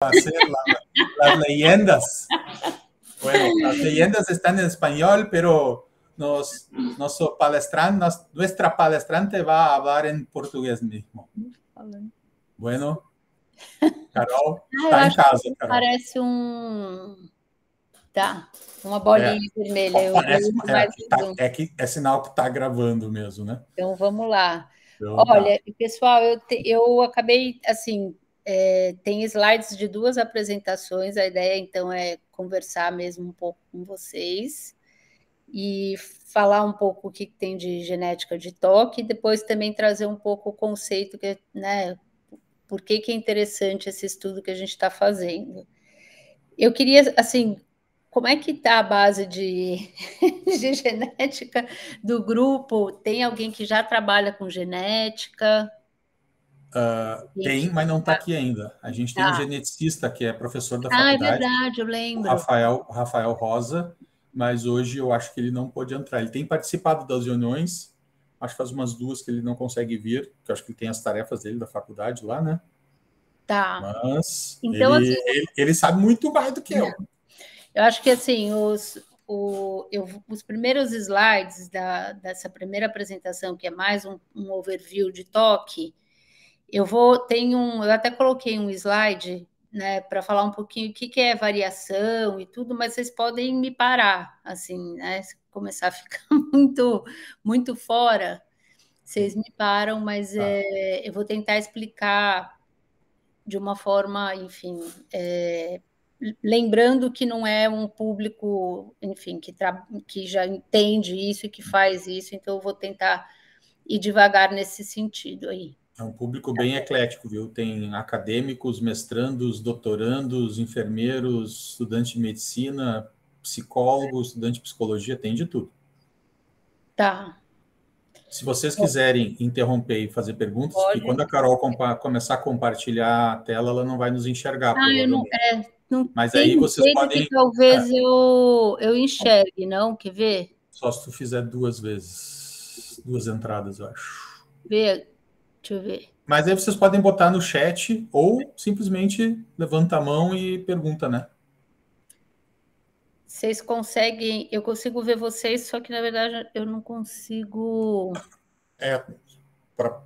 hacer las leyendas. Bueno, las leyendas están en español, pero nuestra palestrante va a hablar en portugués mismo. Bueno, Carol, está em casa, Carol. Parece Tá, uma bolinha vermelha. É sinal que está gravando mesmo, né? Então, vamos lá. Então, olha, pessoal, eu acabei, assim, tem slides de 2 apresentações, a ideia, então, é conversar mesmo um pouco com vocês e falar um pouco o que tem de genética de toque, e depois também trazer um pouco o conceito, né, por que é interessante esse estudo que a gente está fazendo. Eu queria, assim, como é que está a base de genética do grupo? Tem alguém que já trabalha com genética? Tem, mas não está aqui ainda. A gente tem um geneticista que é professor da faculdade. É verdade, eu lembro. O Rafael Rosa, mas hoje eu acho que ele não pôde entrar. Ele tem participado das reuniões, acho que faz umas 2 que ele não consegue vir, porque eu acho que ele tem as tarefas dele da faculdade lá, né? Tá. Mas então, ele sabe muito mais do que eu. Eu acho que, assim, os primeiros slides dessa primeira apresentação, que é mais um overview de toque, eu até coloquei um slide, né, para falar um pouquinho o que é variação e tudo, mas vocês podem me parar, assim, né, se começar a ficar muito fora, vocês me param, mas eu vou tentar explicar de uma forma, enfim, lembrando que não é um público, enfim, que já entende isso e que faz isso, então eu vou tentar ir devagar nesse sentido aí. É um público bem eclético, viu? Tem acadêmicos, mestrandos, doutorandos, enfermeiros, estudantes de medicina, psicólogos, estudante de psicologia, tem de tudo. Tá. Se vocês quiserem interromper e fazer perguntas, porque quando a Carol começar a compartilhar a tela, ela não vai nos enxergar, provavelmente. Não Mas tem aí vocês podem... que talvez eu enxergue, não? Quer ver? Só se tu fizer 2 vezes, 2 entradas, eu acho. Deixa eu ver. Mas aí vocês podem botar no chat ou simplesmente levanta a mão e pergunta, né? Vocês conseguem... Eu consigo ver vocês, só que, na verdade, eu não consigo... Para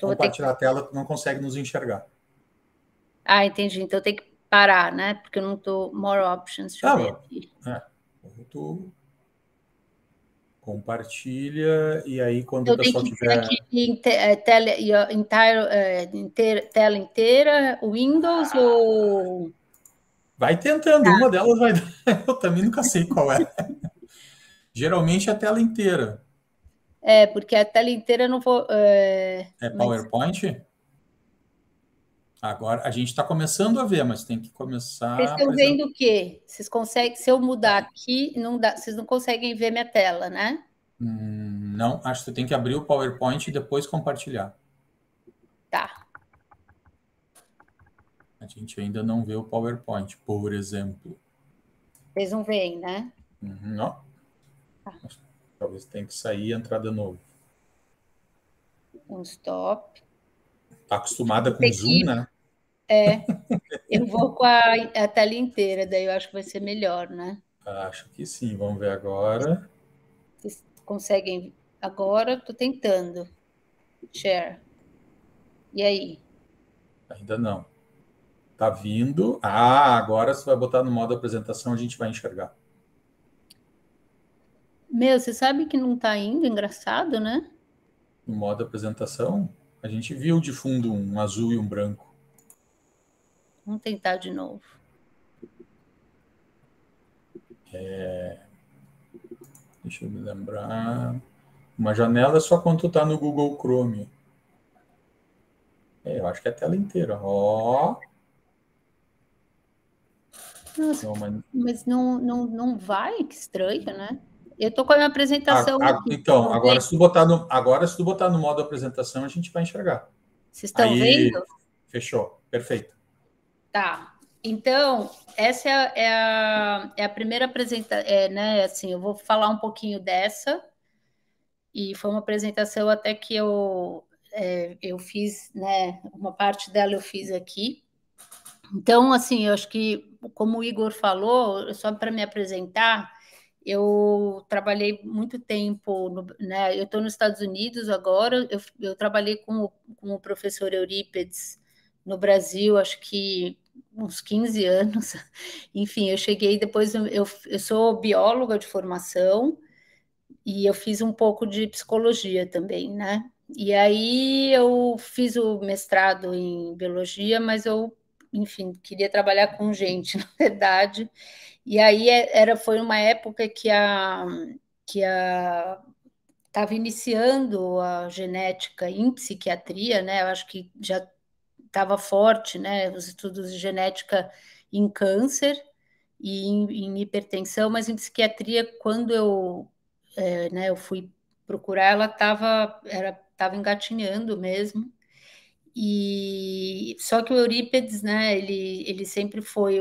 compartilhar a tela, tu não consegue nos enxergar. Entendi. Então tem que parar, né? Porque eu não estou... More options. Deixa eu ver aqui. Tu compartilha e aí quando eu o pessoal tiver... aqui tela inteira, Windows ou... Vai tentando, uma delas vai dar. Eu também nunca sei qual é. Geralmente é a tela inteira. Porque a tela inteira eu não vou... PowerPoint? Agora, a gente está começando a ver, mas tem que começar... Vocês estão vendo o quê? Vocês conseguem... Se eu mudar aqui, não dá, vocês não conseguem ver minha tela, né? Não, acho que você tem que abrir o PowerPoint e depois compartilhar. Tá. A gente ainda não vê o PowerPoint, por exemplo. Vocês não veem, né? Não. Talvez tenha que sair e entrar de novo. Stop. Tá acostumada com o Zoom, né? Eu vou com a tela inteira, daí eu acho que vai ser melhor, né? Acho que sim. Vamos ver agora. Vocês conseguem... Agora estou tentando. Share. E aí? Ainda não. Tá vindo. Agora você vai botar no modo apresentação, a gente vai enxergar. Você sabe que não está indo? Engraçado, né? No modo apresentação, a gente viu de fundo um azul e um branco. Vamos tentar de novo. Deixa eu me lembrar. Uma janela é só quando tu tá no Google Chrome. Eu acho que é a tela inteira. Nossa, mas não vai? Que estranho, né? Eu tô com a minha apresentação aqui. Então, agora se tu botar no modo apresentação, a gente vai enxergar. Vocês estão vendo? Fechou. Perfeito. Tá. Então, essa é a primeira apresentação, né? Assim, eu vou falar um pouquinho dessa. E foi uma apresentação até que eu fiz, né? Uma parte dela eu fiz aqui. Então, assim, eu acho que, como o Igor falou, só para me apresentar, eu trabalhei muito tempo, né? Eu estou nos Estados Unidos agora, eu trabalhei com o professor Eurípedes no Brasil, acho que uns 15 anos. Enfim, eu cheguei depois, eu sou bióloga de formação e eu fiz um pouco de psicologia também, né? E aí eu fiz o mestrado em biologia, mas eu, enfim, queria trabalhar com gente, na verdade. E aí foi uma época que a estava iniciando a genética em psiquiatria, né? Eu acho que já estava forte, né? Os estudos de genética em câncer e em hipertensão, mas em psiquiatria, quando eu fui procurar, ela estava engatinhando mesmo. E só que o Eurípedes, né, ele sempre foi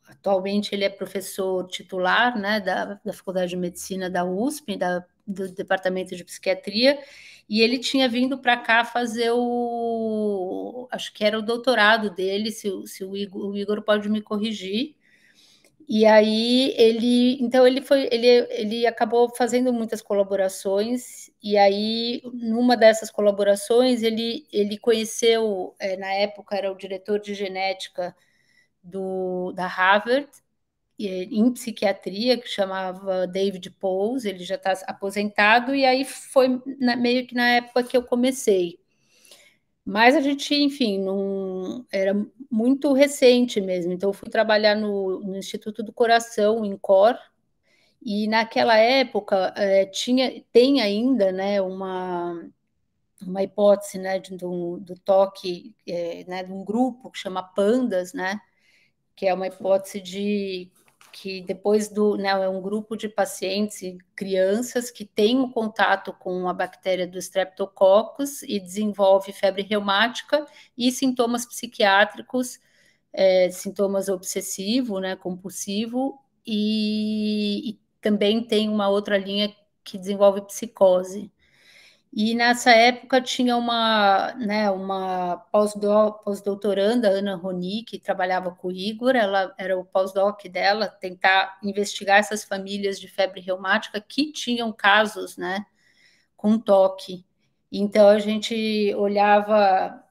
atualmente ele é professor titular, né, da Faculdade de Medicina da USP, do Departamento de Psiquiatria, e ele tinha vindo para cá fazer acho que era o doutorado dele, se o Igor pode me corrigir. E aí ele acabou fazendo muitas colaborações, e aí numa dessas colaborações ele conheceu, na época era o diretor de genética da Harvard, em psiquiatria, que chamava David Pauls, ele já está aposentado, e aí foi meio que na época que eu comecei. Mas a gente, enfim, não era muito recente mesmo. Então, eu fui trabalhar no Instituto do Coração, em Cor, e naquela época tem ainda, né, uma hipótese, né, do toque, né, de um grupo que chama PANDAS, né, que é uma hipótese de que depois né, é um grupo de pacientes e crianças que têm um contato com a bactéria do Streptococcus e desenvolve febre reumática e sintomas psiquiátricos, sintomas obsessivo, né, compulsivo, e também tem uma outra linha que desenvolve psicose. E nessa época tinha uma pós-doutoranda, Ana Roni, que trabalhava com o Igor, ela era o pós-doc dela, tentar investigar essas famílias de febre reumática que tinham casos, né, com toque. Então a gente olhava,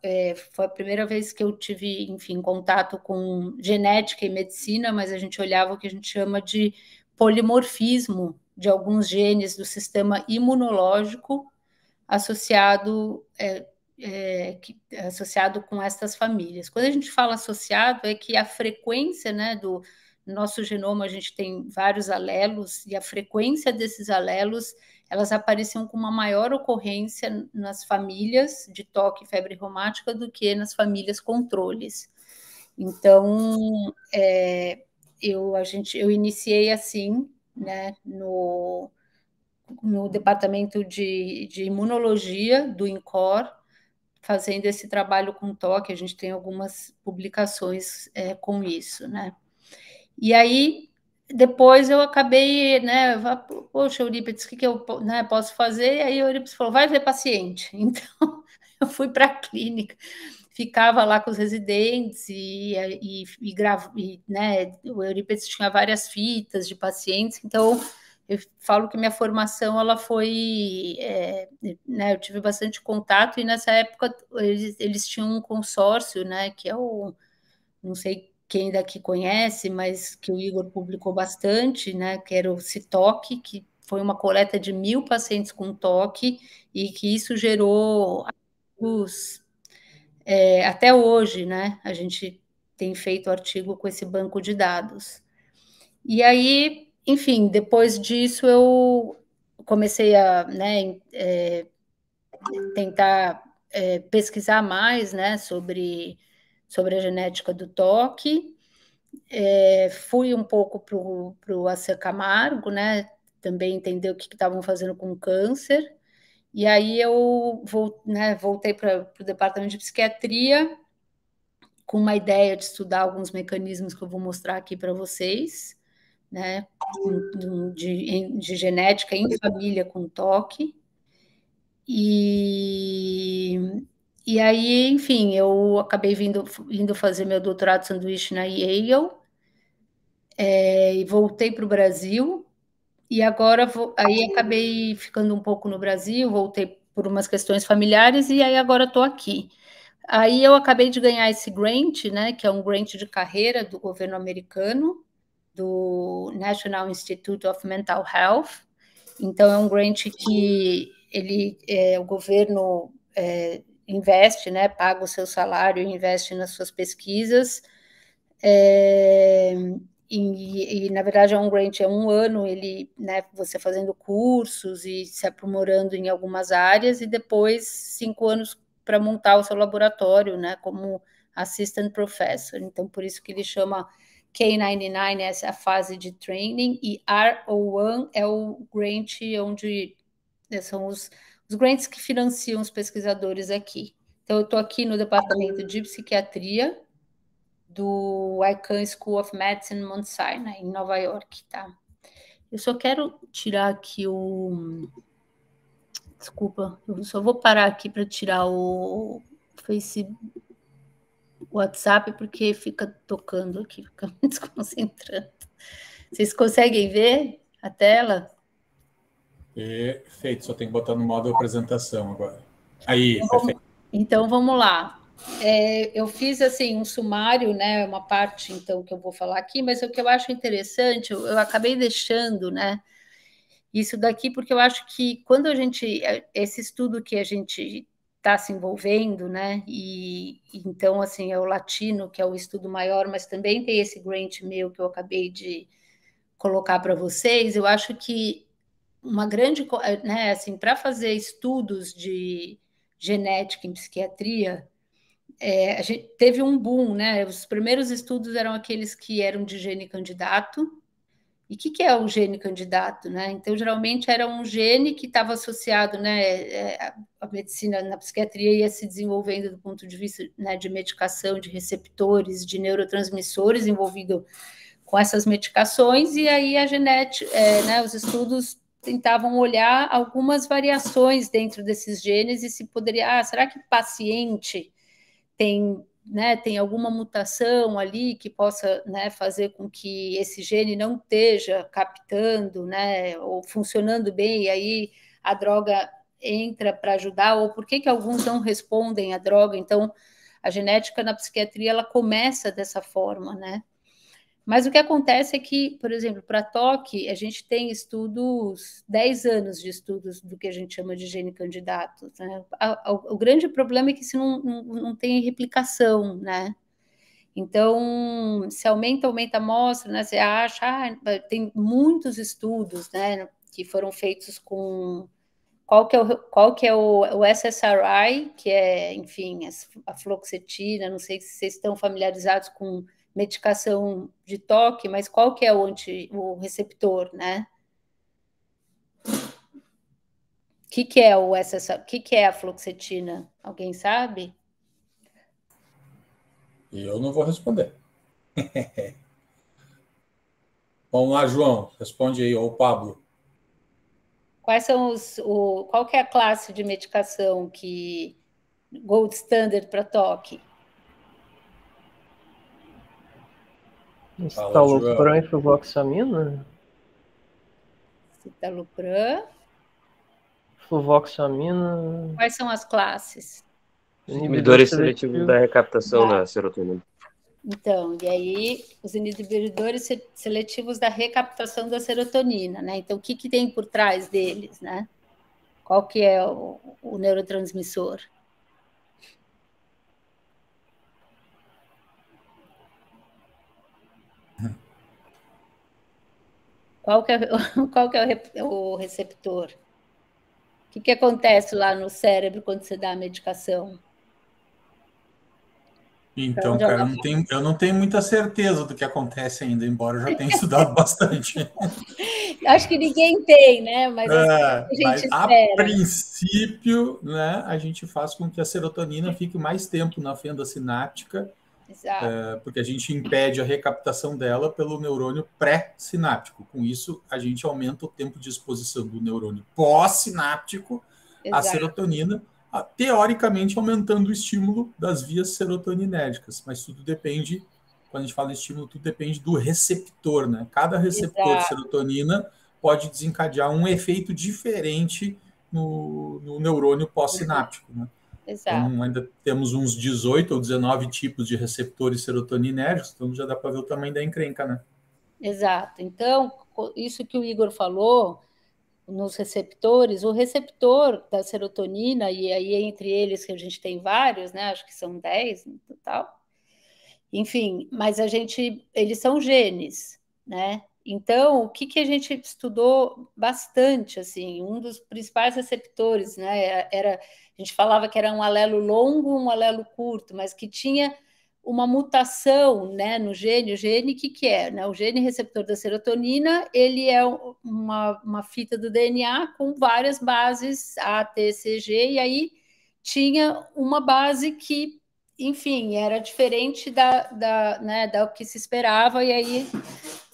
foi a primeira vez que eu tive, enfim, contato com genética e medicina, mas a gente olhava o que a gente chama de polimorfismo de alguns genes do sistema imunológico associado associado com estas famílias. Quando a gente fala associado, é que a frequência, né, do nosso genoma, a gente tem vários alelos, e a frequência desses alelos, elas apareciam com uma maior ocorrência nas famílias de toque e febre reumática do que nas famílias controles. Então, eu iniciei assim, né, no departamento de imunologia do INCOR, fazendo esse trabalho com toque. A gente tem algumas publicações com isso, né? E aí, depois eu acabei, né? Poxa, Eurípides, o que eu, né, posso fazer? E aí o Eurípides falou, vai ver paciente. Então, eu fui para a clínica, ficava lá com os residentes né, o Eurípides tinha várias fitas de pacientes, então eu falo que minha formação ela foi, né, eu tive bastante contato, e nessa época eles tinham um consórcio, né, que é não sei quem daqui conhece, mas que o Igor publicou bastante, né, que era o CITOC, que foi uma coleta de 1.000 pacientes com toque, e que isso gerou até hoje, né, a gente tem feito artigo com esse banco de dados. E aí, enfim, depois disso eu comecei a, né, tentar pesquisar mais, né, sobre a genética do toque. Fui um pouco para o Acer Camargo, né, também entender o que estavam fazendo com câncer. E aí eu voltei para o departamento de psiquiatria com uma ideia de estudar alguns mecanismos que eu vou mostrar aqui para vocês, né, de genética em família com toque. E E aí, enfim, eu acabei indo fazer meu doutorado de sanduíche na Yale, e voltei para o Brasil, e agora aí acabei ficando um pouco no Brasil, voltei por umas questões familiares, e aí agora estou aqui. Aí eu acabei de ganhar esse grant, né, que é um grant de carreira do governo americano, do National Institute of Mental Health. Então, é um grant que o governo investe, né, paga o seu salário, investe nas suas pesquisas, na verdade, é um grant, é um ano, né, você fazendo cursos e se aprimorando em algumas áreas, e depois 5 anos para montar o seu laboratório, né, como assistant professor. Então, por isso que ele chama K99, essa é a fase de training, e R01 é o grant onde são os grants que financiam os pesquisadores aqui. Então, eu estou aqui no departamento de psiquiatria do Icahn School of Medicine, Mount Sinai, em Nova York, tá? Eu só quero tirar aqui Desculpa, eu só vou parar aqui para tirar o Facebook, WhatsApp, porque fica tocando aqui, fica me desconcentrando. Vocês conseguem ver a tela? Perfeito, só tem que botar no modo apresentação agora. Aí, perfeito. Então, vamos lá. Eu fiz assim um sumário, né, uma parte então que eu vou falar aqui, mas o que eu acho interessante, eu acabei deixando, né, isso daqui porque eu acho que quando esse estudo que a gente está se envolvendo, né, e então assim é o latino que é o estudo maior, mas também tem esse grant meu que eu acabei de colocar para vocês. Eu acho que uma grande, né, assim, para fazer estudos de genética em psiquiatria, a gente teve um boom, né? Os primeiros estudos eram aqueles que eram de gene candidato. E o que é o gene candidato, né? Então, geralmente era um gene que estava associado, né? A medicina na psiquiatria ia se desenvolvendo do ponto de vista, né, de medicação, de receptores, de neurotransmissores envolvido com essas medicações, e aí a genética, né, os estudos tentavam olhar algumas variações dentro desses genes e se poderia, será que paciente tem alguma mutação ali que possa, né, fazer com que esse gene não esteja captando, né, ou funcionando bem, e aí a droga entra para ajudar, ou por que alguns não respondem à droga? Então, a genética na psiquiatria, ela começa dessa forma, né? Mas o que acontece é que, por exemplo, para toque, a gente tem estudos, 10 anos de estudos do que a gente chama de gene candidato, né? O grande problema é que se não tem replicação, né? Então, se aumenta a amostra, né? Você acha, tem muitos estudos, né, que foram feitos com qual que é o SSRI, que é, enfim, a fluoxetina, não sei se vocês estão familiarizados com medicação de toque, mas qual que é o receptor, né? O que é o SSRI? O que é a fluoxetina? Alguém sabe? Eu não vou responder. Vamos lá, João, responde aí, ou Pablo. Quais são qual que é a classe de medicação que gold standard para toque? Citalopram e fluvoxamina? Citalopram. Fluvoxamina. Quais são as classes? Inibidores seletivos da recaptação da serotonina. Então, e aí, os inibidores seletivos da recaptação da serotonina, né? Então, o que tem por trás deles, né? Qual que é o neurotransmissor? Qual que é o receptor? O que acontece lá no cérebro quando você dá a medicação? Então, cara, eu não tenho muita certeza do que acontece ainda, embora eu já tenha estudado bastante. Acho que ninguém tem, né? Mas a princípio, né, a gente faz com que a serotonina fique mais tempo na fenda sináptica, porque a gente impede a recaptação dela pelo neurônio pré-sináptico. Com isso, a gente aumenta o tempo de exposição do neurônio pós-sináptico à serotonina, teoricamente aumentando o estímulo das vias serotoninérgicas, mas tudo depende, quando a gente fala em estímulo, tudo depende do receptor, né? Cada receptor de serotonina pode desencadear um efeito diferente no neurônio pós-sináptico, né? Então, ainda temos uns 18 ou 19 tipos de receptores serotoninérgicos, então já dá para ver o tamanho da encrenca, né? Exato. Então, isso que o Igor falou, nos receptores, o receptor da serotonina, e aí entre eles que a gente tem vários, né? Acho que são 10 no total. Enfim, mas eles são genes, né? Então, o que a gente estudou bastante, assim, um dos principais receptores, né? A gente falava que era um alelo longo, um alelo curto, mas que tinha uma mutação, né, no gene. O gene, o que é? Né? O gene receptor da serotonina, ele é uma fita do DNA com várias bases, A, T, C, G, e aí tinha uma base que, enfim, era diferente da que se esperava, e aí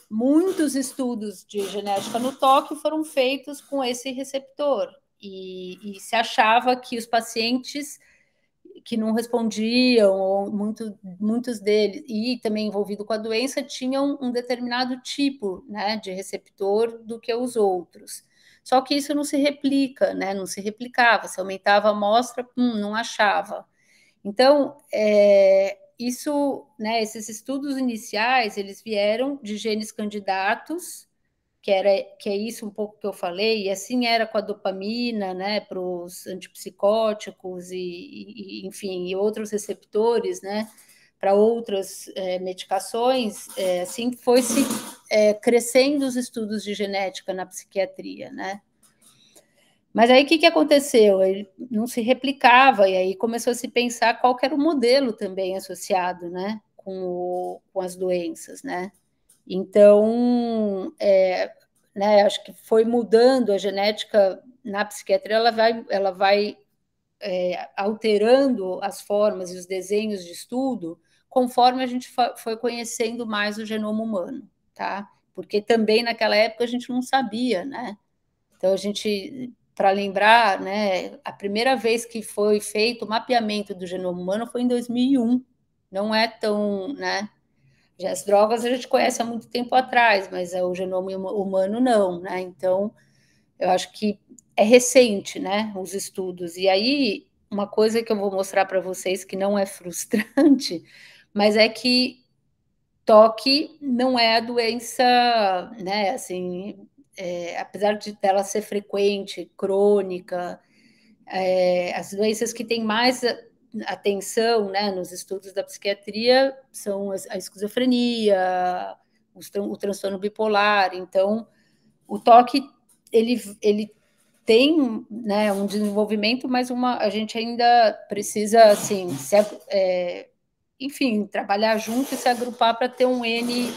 muitos estudos de genética no toque foram feitos com esse receptor, e se achava que os pacientes que não respondiam, ou muitos deles, e também envolvido com a doença, tinham um determinado tipo, né, de receptor do que os outros. Só que isso não se replica, né, não se replicava, se aumentava a amostra, não achava. Então, isso, né, esses estudos iniciais, eles vieram de genes candidatos, que é isso um pouco que eu falei, e assim era com a dopamina, né, para os antipsicóticos enfim, e outros receptores, né, para outras medicações, assim foi-se crescendo os estudos de genética na psiquiatria, né? Mas aí o que aconteceu? Ele não se replicava, e aí começou a se pensar qual que era o modelo também associado, né, com as doenças, né? Então, né, acho que foi mudando a genética na psiquiatria, ela vai alterando as formas e os desenhos de estudo conforme a gente foi conhecendo mais o genoma humano, tá? Porque também naquela época a gente não sabia, né? Então a gente, para lembrar, né, a primeira vez que foi feito o mapeamento do genoma humano foi em 2001. Não é tão, né? Já as drogas a gente conhece há muito tempo atrás, mas o genoma humano não, né? Então, eu acho que é recente, né, os estudos. E aí, uma coisa que eu vou mostrar para vocês que não é frustrante, mas é que toque não é a doença, né, assim, apesar de dela ser frequente, crônica, as doenças que têm mais atenção, né, nos estudos da psiquiatria são a esquizofrenia, o transtorno bipolar. Então, o toque ele tem, né, um desenvolvimento, mas a gente ainda precisa, assim, enfim, trabalhar junto e se agrupar para ter um N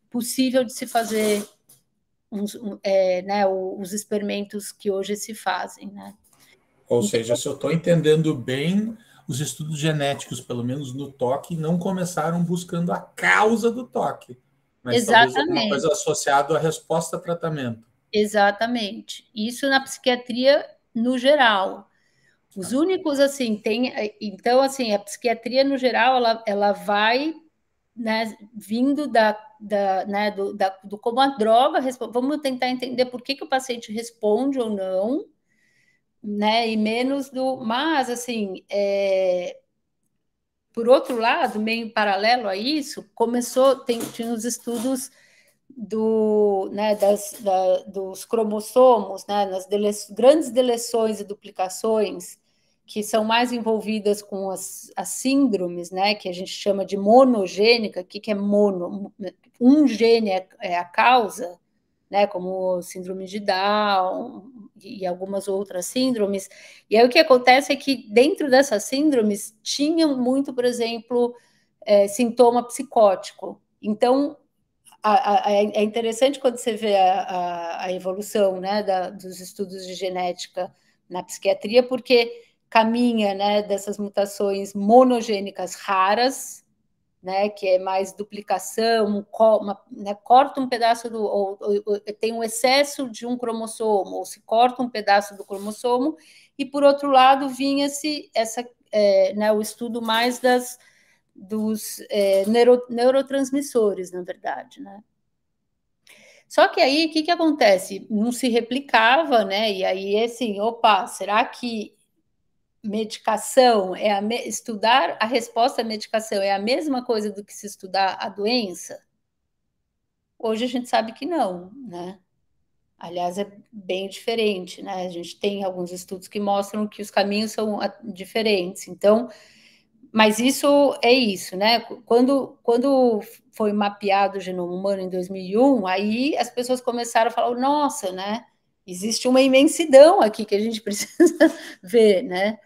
possível de se fazer né, os experimentos que hoje se fazem, né? Ou seja, se eu estou entendendo bem, os estudos genéticos, pelo menos no toque, não começaram buscando a causa do toque, mas talvez alguma coisa associada à resposta a tratamento. Exatamente. Isso na psiquiatria no geral. Os únicos, assim, então, assim, a psiquiatria no geral, ela vai, né, vindo né, do como a droga responde. Vamos tentar entender por que o paciente responde ou não, né, e menos mas, assim, por outro lado, meio em paralelo a isso, tinha os estudos né, dos cromossomos, né, nas grandes deleções e duplicações, que são mais envolvidas com as síndromes, né, que a gente chama de monogênica. O que é mono? Um gene é a causa, né, como síndrome de Down e algumas outras síndromes. E aí o que acontece é que dentro dessas síndromes tinham muito, por exemplo, sintoma psicótico. Então, é interessante quando você vê a evolução, né, dos estudos de genética na psiquiatria, porque caminha, né, dessas mutações monogênicas raras, né, que é mais duplicação, né, corta um pedaço ou tem um excesso de um cromossomo, ou se corta um pedaço do cromossomo, e por outro lado vinha-se né, o estudo mais dos neurotransmissores, na verdade, né? Só que aí, o que acontece? Não se replicava, né? E aí, assim, opa, será que medicação estudar a resposta à medicação é a mesma coisa do que se estudar a doença? Hoje a gente sabe que não, né? Aliás, é bem diferente, né? A gente tem alguns estudos que mostram que os caminhos são diferentes. Então, mas isso é isso, né? Quando foi mapeado o genoma humano em 2001, aí as pessoas começaram a falar, nossa, né? Existe uma imensidão aqui que a gente precisa ver, né?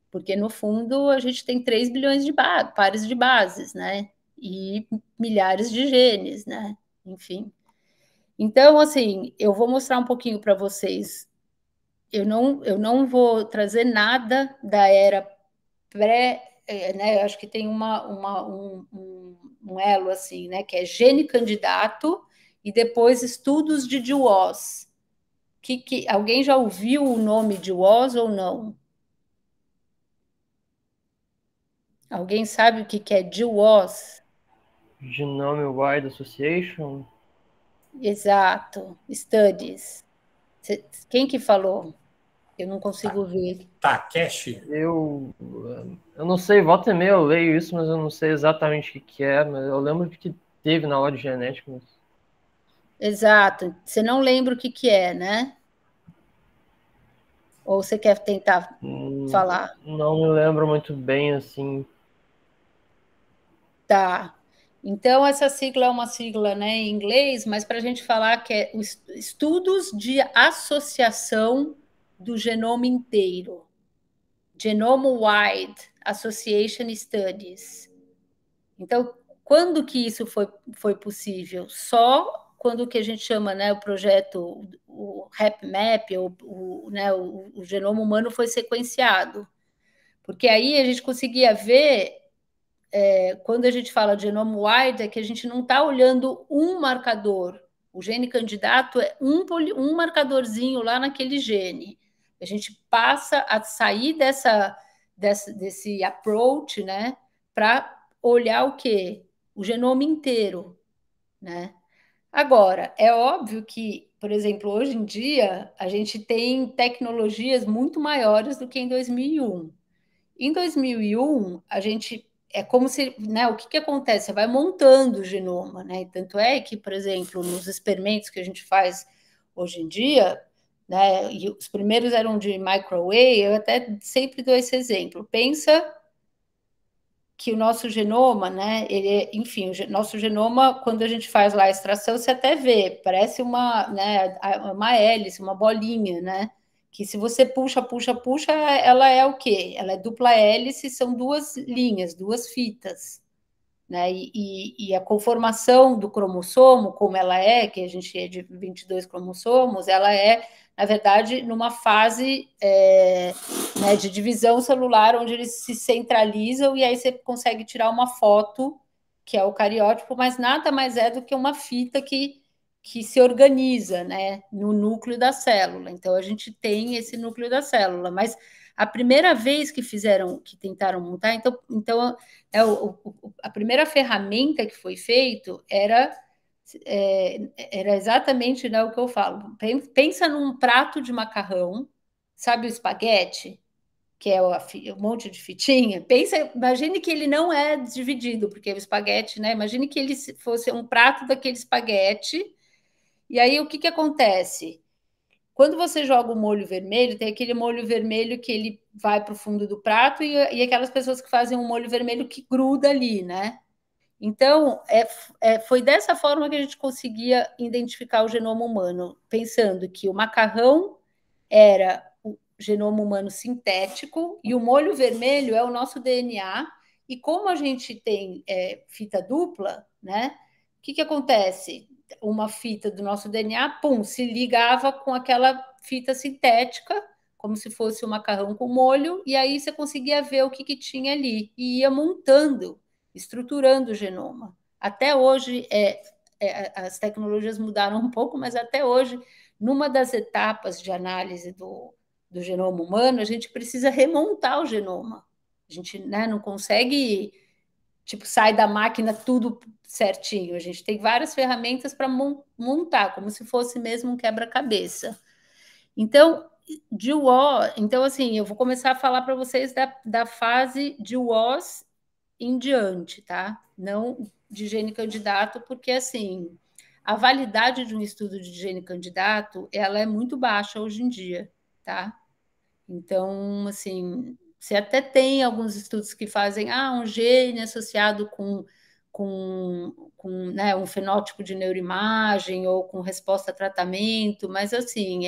Porque, no fundo, a gente tem 3 bilhões de pares de bases, né? E milhares de genes, né? Enfim. Então, assim, eu vou mostrar um pouquinho para vocês. Eu não vou trazer nada da era né? Eu acho que tem um elo assim, né? Que é gene candidato e depois estudos de DWOS. Alguém já ouviu o nome DWOS ou não? Alguém sabe o que é DWOS? Genome Wide Association? Exato, studies. Quem que falou? Eu não consigo ver. Takeshi? Eu não sei, volta e meia eu leio isso, mas eu não sei exatamente o que é, mas eu lembro que teve na aula de genética. Mas... Exato. Você não lembra o que é, né? Ou você quer tentar falar? Não me lembro muito bem, assim. Tá. Então, essa sigla é uma sigla, né, em inglês, mas para a gente falar que é os estudos de associação do genoma inteiro. Genome Wide Association Studies. Então, quando que isso foi possível? Só quando o que a gente chama, né, o projeto, o HapMap, né, o genoma humano foi sequenciado. Porque aí a gente conseguia ver, quando a gente fala de genome wide, é que a gente não está olhando um marcador. O gene candidato é um marcadorzinho lá naquele gene. A gente passa a sair desse approach, né, para olhar o quê? O genoma inteiro, né? Agora, é óbvio que, por exemplo, hoje em dia, a gente tem tecnologias muito maiores do que em 2001. Em 2001, a gente é como se, né, o que acontece? Você vai montando o genoma, né? Tanto é que, por exemplo, nos experimentos que a gente faz hoje em dia, né, e os primeiros eram de microarray, eu até sempre dou esse exemplo. Pensa que o nosso genoma, né, enfim, o nosso genoma, quando a gente faz lá a extração, você até vê, parece né, uma hélice, uma bolinha, né? Que se você puxa, ela é o quê? Ela é dupla hélice, são duas linhas, duas fitas, né? E a conformação do cromossomo, como ela é, que a gente é de 22 cromossomos, ela é, na verdade, numa fase né, de divisão celular, onde eles se centralizam e aí você consegue tirar uma foto, que é o cariótipo, mas nada mais é do que uma fita que se organiza, né, no núcleo da célula. Então, a gente tem esse núcleo da célula, mas a primeira vez que tentaram montar, então a primeira ferramenta que foi feito era exatamente, né, o que eu falo. Pensa num prato de macarrão, sabe o espaguete, que é um monte de fitinha? Imagine que ele não é dividido, porque o espaguete, né? Imagine que ele fosse um prato daquele espaguete, e aí o que acontece? Quando você joga o molho vermelho, tem aquele molho vermelho que ele vai para o fundo do prato e aquelas pessoas que fazem um molho vermelho que gruda ali, né? Então, foi dessa forma que a gente conseguia identificar o genoma humano, pensando que o macarrão era o genoma humano sintético e o molho vermelho é o nosso DNA. E como a gente tem fita dupla, né? O que acontece? Uma fita do nosso DNA, pum, se ligava com aquela fita sintética, como se fosse o macarrão com molho, e aí você conseguia ver o que tinha ali, e ia montando estruturando o genoma. Até hoje, as tecnologias mudaram um pouco, mas até hoje, numa das etapas de análise do genoma humano, a gente precisa remontar o genoma. A gente, né, não consegue, tipo, sai da máquina tudo certinho. A gente tem várias ferramentas para montar, como se fosse mesmo um quebra-cabeça. Então, então, assim, eu vou começar a falar para vocês da fase de WOS em diante, tá? Não de gene candidato, porque, assim, a validade de um estudo de gene candidato, ela é muito baixa hoje em dia, tá? Então, assim, você até tem alguns estudos que fazem um gene associado com né, um fenótipo de neuroimagem ou com resposta a tratamento, mas, assim,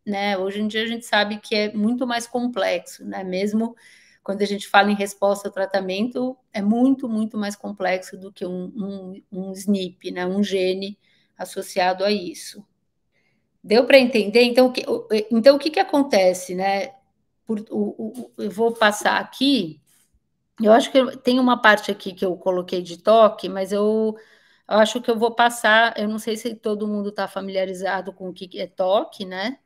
né, hoje em dia a gente sabe que é muito mais complexo, né? Mesmo quando a gente fala em resposta ao tratamento, é muito, muito mais complexo do que um SNP, né? Um gene associado a isso. Deu para entender? Então, o que acontece, né? Eu vou passar aqui. Eu acho que tem uma parte aqui que eu coloquei de toque, mas eu acho que eu vou passar. Eu não sei se todo mundo está familiarizado com o que é toque, né?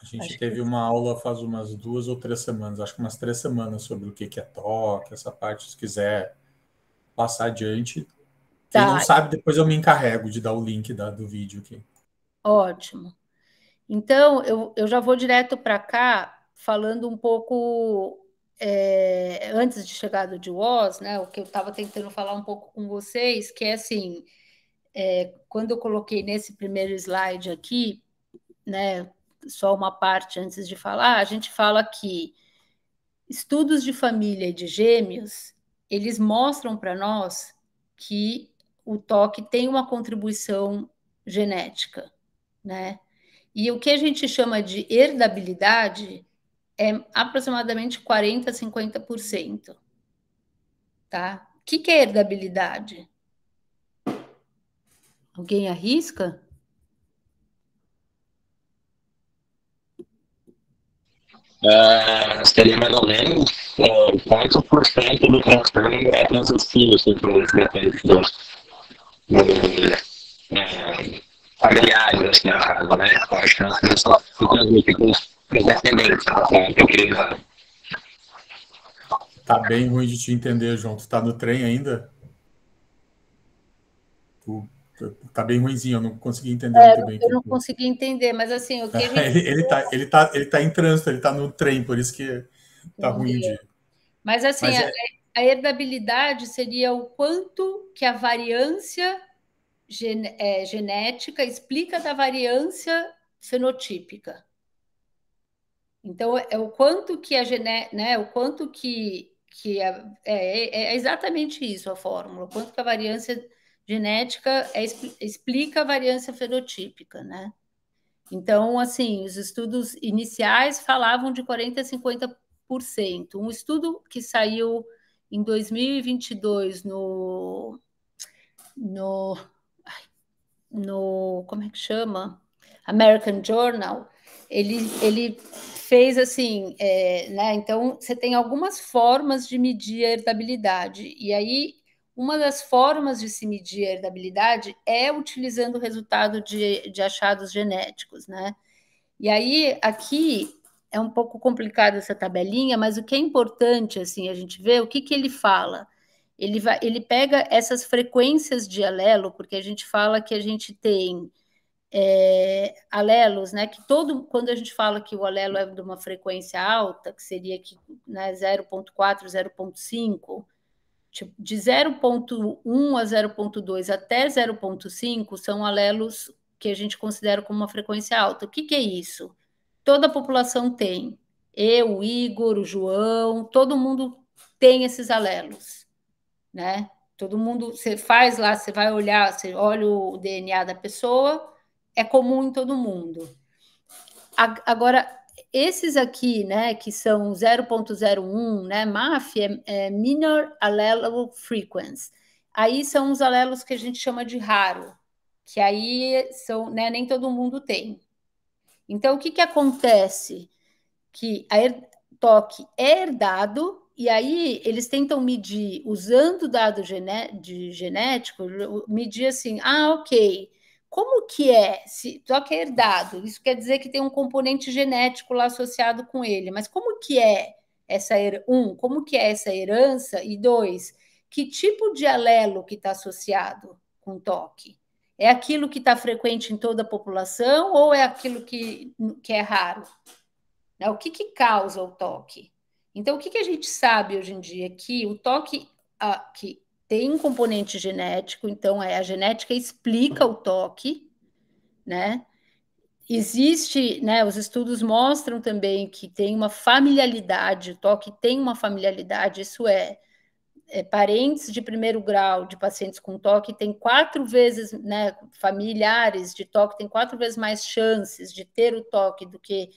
A gente teve uma aula faz umas 2 ou 3 semanas, acho que umas 3 semanas, sobre o que é toque, essa parte, se quiser passar adiante. Quem não sabe, depois eu me encarrego de dar o link do vídeo aqui. Ótimo. Então, eu já vou direto para cá, falando um pouco, antes de chegar do DWOS, né, o que eu estava tentando falar um pouco com vocês, que é assim, quando eu coloquei nesse primeiro slide aqui, né, só uma parte antes de falar, a gente fala que estudos de família e de gêmeos, eles mostram para nós que o toque tem uma contribuição genética, né? E o que a gente chama de herdabilidade é aproximadamente 40% a 50%. Tá? O que é herdabilidade? Alguém arrisca? Seria mais ou menos quanto por cento do transtorno é transmissível familiares, assim, na casa, né? A transmissão se transmite com os descendentes, que eu queria dizer. Tá bem ruim de te entender, João. Tu tá no trem ainda? Tá bem ruimzinho, eu não consegui entender muito bem. Eu não consegui entender, mas assim, o que a gente... ele tá em trânsito, ele tá no trem, por isso que tá ruim de... Mas assim, a herdabilidade seria o quanto que a variância genética explica da variância fenotípica. Então, é o quanto que a genética, né? O quanto que é exatamente isso a fórmula, o quanto que a variância genética explica a variância fenotípica, né? Então, assim, os estudos iniciais falavam de 40% a 50%. Um estudo que saiu em 2022 no como é que chama? American Journal, ele fez assim, né? Então, você tem algumas formas de medir a herdabilidade, e aí uma das formas de se medir a herdabilidade é utilizando o resultado de achados genéticos, né? E aí, aqui é um pouco complicado essa tabelinha, mas o que é importante, assim, a gente vê o que ele fala. Ele pega essas frequências de alelo, porque a gente fala que a gente tem alelos, né? Que quando a gente fala que o alelo é de uma frequência alta, que seria que, né, 0,4, 0,5, tipo, de 0,1 a 0,2 até 0,5 são alelos que a gente considera como uma frequência alta. O que é isso? Toda a população tem. Eu, o Igor, o João, todo mundo tem esses alelos, né? Todo mundo, você faz lá, você vai olhar, você olha o DNA da pessoa, é comum em todo mundo. Agora, esses aqui, né, que são 0,01, né, MAF é Minor Allele Frequency. Aí são os alelos que a gente chama de raro, que aí são, né, nem todo mundo tem. Então, o que acontece? Que a toque é herdado E aí eles tentam medir, usando dado genético, medir assim, ok, como que é? Se toque é herdado, isso quer dizer que tem um componente genético lá associado com ele, mas como que é essa como que é essa herança? E 2, que tipo de alelo que está associado com toque? É aquilo que está frequente em toda a população ou é aquilo que é raro? O que causa o toque? Então, o que a gente sabe hoje em dia? Que o toque que tem um componente genético, então a genética explica o toque, né? Existe, né? Os estudos mostram também que tem uma familiaridade, o toque tem uma familiaridade, isso parentes de primeiro grau de pacientes com toque têm 4 vezes, né? Familiares de toque têm 4 vezes mais chances de ter o toque do que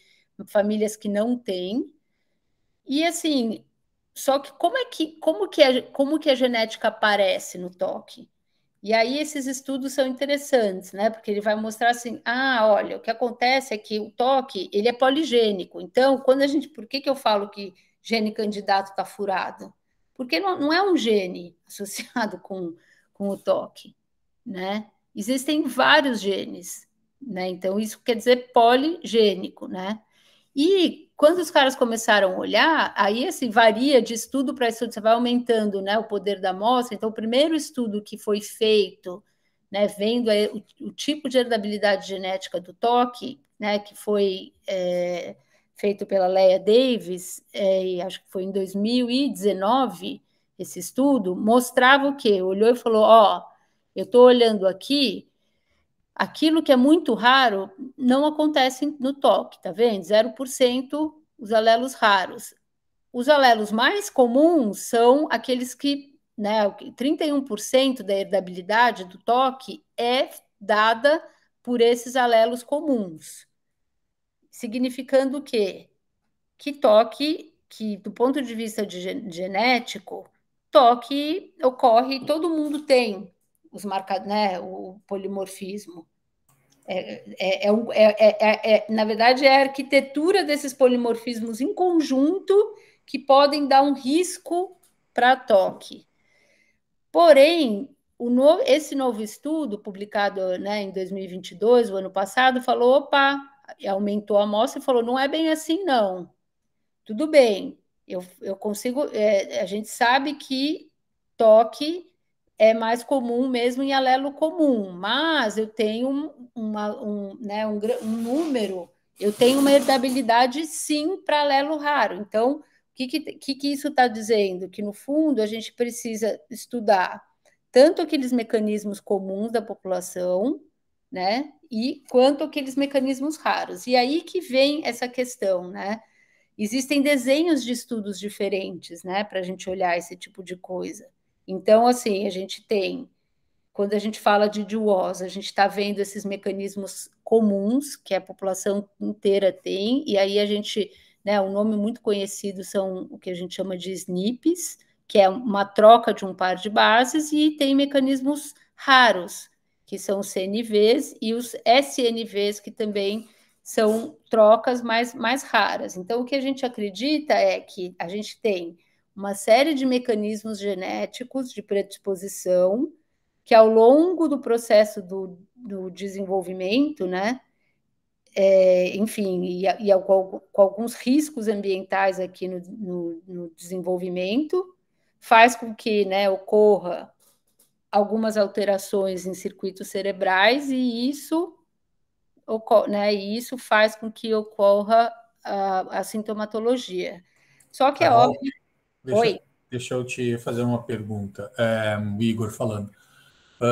famílias que não têm. E assim, só que como que a genética aparece no toque? E aí esses estudos são interessantes, né? Porque ele vai mostrar assim, olha, o que acontece é que o toque, ele é poligênico. Então, por que eu falo que gene candidato está furado? Porque não é um gene associado com o toque, né? Existem vários genes, né? Então, isso quer dizer poligênico, né? E quando os caras começaram a olhar, aí assim, varia de estudo para estudo, você vai aumentando, né, o poder da amostra. Então, o primeiro estudo que foi feito, né, vendo o tipo de herdabilidade genética do toque, né, que foi feito pela Leah Davis, e acho que foi em 2019, esse estudo, mostrava o quê? Olhou e falou, eu estou olhando aqui, aquilo que é muito raro não acontece no toque, tá vendo? 0% os alelos raros. Os alelos mais comuns são aqueles que, né, 31% da herdabilidade do toque é dada por esses alelos comuns. Significando o quê? Que toque, que do ponto de vista genético, toque ocorre, todo mundo tem os marcados, né, o polimorfismo. Na verdade, é a arquitetura desses polimorfismos em conjunto que podem dar um risco para toque. Porém, esse novo estudo, publicado, né, em 2022, o ano passado, falou, aumentou a amostra e falou, não é bem assim, não. Tudo bem, eu consigo... a gente sabe que toque é mais comum mesmo em alelo comum, mas eu tenho um número, eu tenho uma herdabilidade sim para alelo raro. Então, o que isso está dizendo? Que no fundo a gente precisa estudar tanto aqueles mecanismos comuns da população, né, e quanto aqueles mecanismos raros. E aí que vem essa questão, né? Existem desenhos de estudos diferentes, né, para a gente olhar esse tipo de coisa. Então, assim, a gente tem, quando a gente fala de DWOS, a gente está vendo esses mecanismos comuns que a população inteira tem, e aí a gente, né, um nome muito conhecido são o que a gente chama de SNPs, que é uma troca de um par de bases, e tem mecanismos raros, que são os CNVs e os SNVs, que também são trocas mais raras. Então, o que a gente acredita é que a gente tem uma série de mecanismos genéticos de predisposição que, ao longo do processo do desenvolvimento, né, enfim, com alguns riscos ambientais aqui no desenvolvimento, faz com que, né, ocorra algumas alterações em circuitos cerebrais e isso faz com que ocorra a sintomatologia. Só que Carol, é óbvio... Oi. Deixa eu te fazer uma pergunta, o Igor falando.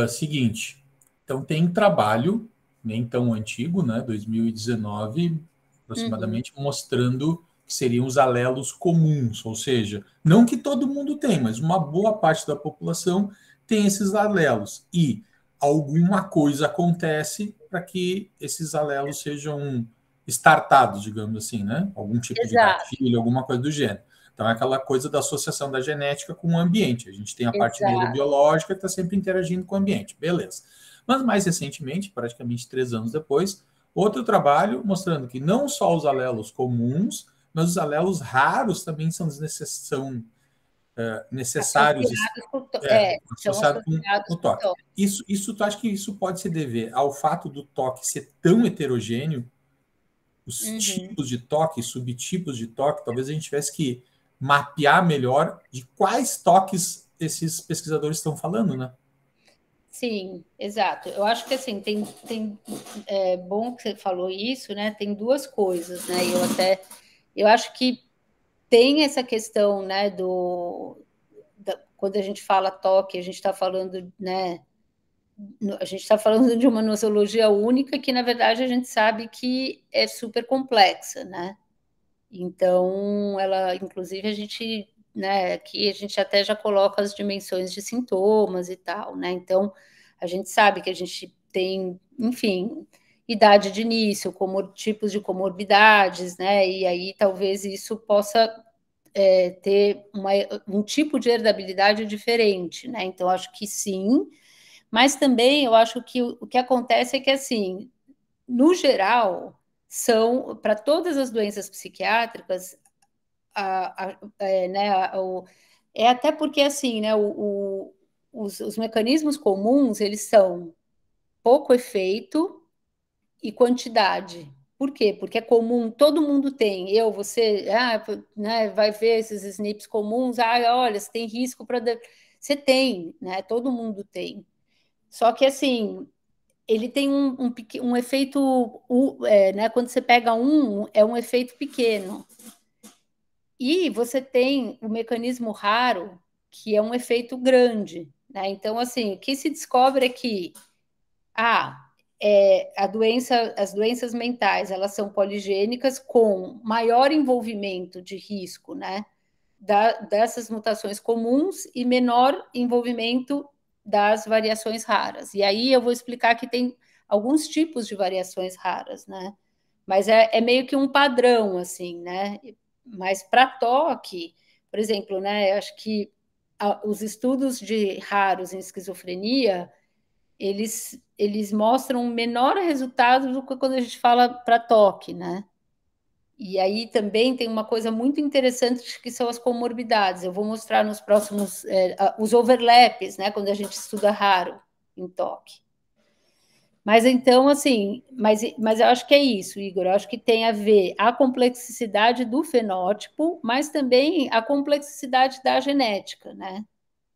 Seguinte, então tem trabalho, nem tão antigo, né, 2019, aproximadamente, mostrando que seriam os alelos comuns, ou seja, não que todo mundo tem, mas uma boa parte da população tem esses alelos, e alguma coisa acontece para que esses alelos sejam startados, digamos assim, né? Algum tipo de gatilho, alguma coisa do gênero. Então, é aquela coisa da associação da genética com o ambiente. A gente tem a parte neurobiológica que está sempre interagindo com o ambiente. Beleza. Mas, mais recentemente, praticamente 3 anos depois, outro trabalho mostrando que não só os alelos comuns, mas os alelos raros também são necessários associados com o toque. Tu acha que isso pode se dever ao fato do toque ser tão heterogêneo? Os tipos de toque, subtipos de toque, talvez a gente tivesse que mapear melhor de quais toques esses pesquisadores estão falando, né? Sim, exato. Eu acho que assim, é bom que você falou isso, né? Tem duas coisas, né? Eu acho que tem essa questão, né, quando a gente fala toque, a gente está falando, né? A gente está falando de uma nosologia única que, na verdade, a gente sabe que é super complexa, né? Então, ela, inclusive, a gente, né, aqui a gente até já coloca as dimensões de sintomas e tal, né? Então, a gente sabe que a gente tem, enfim, idade de início, tipos de comorbidades, né? E aí talvez isso possa ter um tipo de herdabilidade diferente, né? Então, acho que sim, mas também eu acho que o que acontece é que, assim, no geral, são, para todas as doenças psiquiátricas, é até porque, assim, né, os mecanismos comuns, eles são pouco efeito e quantidade. Por quê? Porque é comum, todo mundo tem. Você, né, vai ver esses SNPs comuns, olha, você tem risco para... Você tem, né? Todo mundo tem. Só que, assim, ele tem um efeito, né? Quando você pega é um efeito pequeno. E você tem o mecanismo raro, que é um efeito grande, né? Então, assim, o que se descobre é que as doenças mentais, elas são poligênicas com maior envolvimento de risco, né? Dessas mutações comuns e menor envolvimento das variações raras. E aí eu vou explicar que tem alguns tipos de variações raras, né? Mas é meio que um padrão, assim, né? Mas para toque, por exemplo, né? Eu acho que os estudos de raros em esquizofrenia, eles mostram menor resultado do que quando a gente fala para toque, né? E aí também tem uma coisa muito interessante que são as comorbidades. Eu vou mostrar nos próximos os overlaps, né? Quando a gente estuda raro em toque. Mas então, assim, mas eu acho que é isso, Igor. Eu acho que tem a ver a complexidade do fenótipo, mas também a complexidade da genética, né?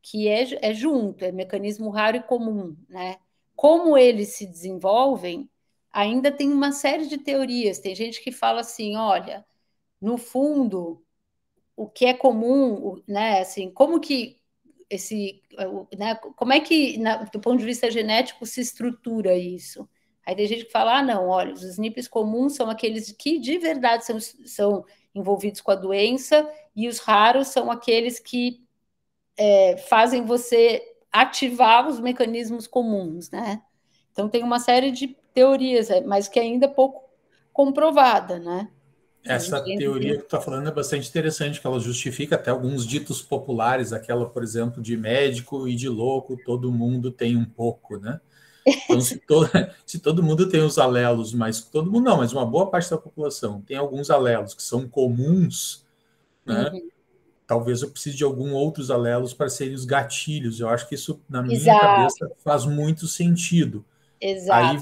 Que é junto, é mecanismo raro e comum, né? Como eles se desenvolvem, ainda tem uma série de teorias. Tem gente que fala assim, olha, no fundo, o que é comum, né? Assim, como que né, como é que, do ponto de vista genético, se estrutura isso? Aí tem gente que fala, não, olha, os SNPs comuns são aqueles que de verdade são envolvidos com a doença, e os raros são aqueles que fazem você ativar os mecanismos comuns, né? Então tem uma série de teorias, mas que ainda é pouco comprovada, né? Essa teoria que tu está falando é bastante interessante, que ela justifica até alguns ditos populares, aquela, por exemplo, de médico e de louco, todo mundo tem um pouco, né? Então, se todo mundo tem os alelos, mas todo mundo não, mas uma boa parte da população tem alguns alelos que são comuns, né? Talvez eu precise de alguns outros alelos para serem os gatilhos. Eu acho que isso, na minha cabeça, faz muito sentido. Exato.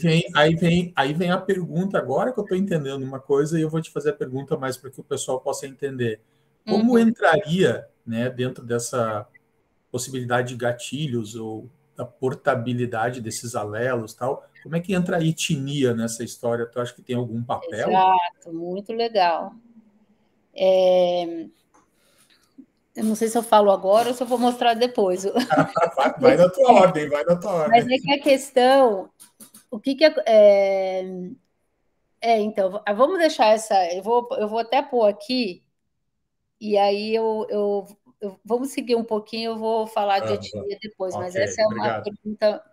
Aí vem a pergunta, agora que eu estou entendendo uma coisa, e eu vou te fazer a pergunta mais para que o pessoal possa entender. Como entraria, né, dentro dessa possibilidade de gatilhos ou da portabilidade desses alelos, tal? Como é que entra a etnia nessa história? Tu acha que tem algum papel? Exato, muito legal. Eu não sei se eu falo agora ou se eu vou mostrar depois. Vai na tua ordem, vai na tua ordem. Mas é que a questão, o que então, vamos deixar essa. Eu vou até pôr aqui, e aí vamos seguir um pouquinho, eu vou falar de etnia depois, mas essa é uma pergunta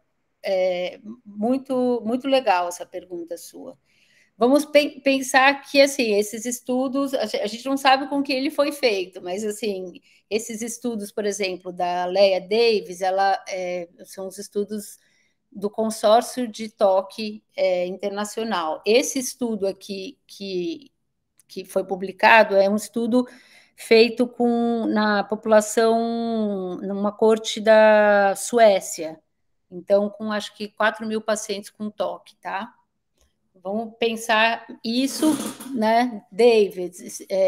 muito, muito legal, essa pergunta sua. Vamos pensar que, assim, esses estudos, a gente não sabe com que ele foi feito, mas, assim, esses estudos, por exemplo, da Leah Davis, são os estudos do consórcio de toque internacional. Esse estudo aqui que foi publicado é um estudo feito na população, numa corte da Suécia. Então, com acho que 4.000 pacientes com toque, tá? Vamos pensar isso, né? David,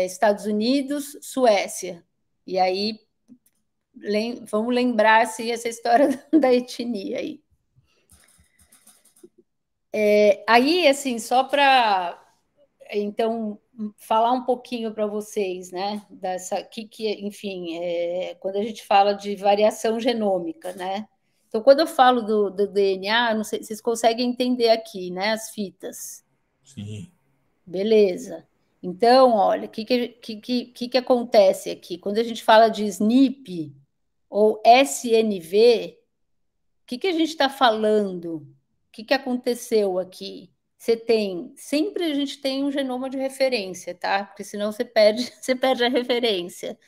Estados Unidos, Suécia. E aí, vamos lembrar assim, essa história da etnia aí. Aí, assim, só para, então, falar um pouquinho para vocês, né? Enfim, quando a gente fala de variação genômica, né? Então, quando eu falo do DNA, não sei, vocês conseguem entender aqui, né? As fitas. Sim. Beleza. Então, olha, o que acontece aqui? Quando a gente fala de SNP ou SNV, o que a gente está falando? O que aconteceu aqui? Sempre a gente tem um genoma de referência, tá? Porque senão você perde a referência.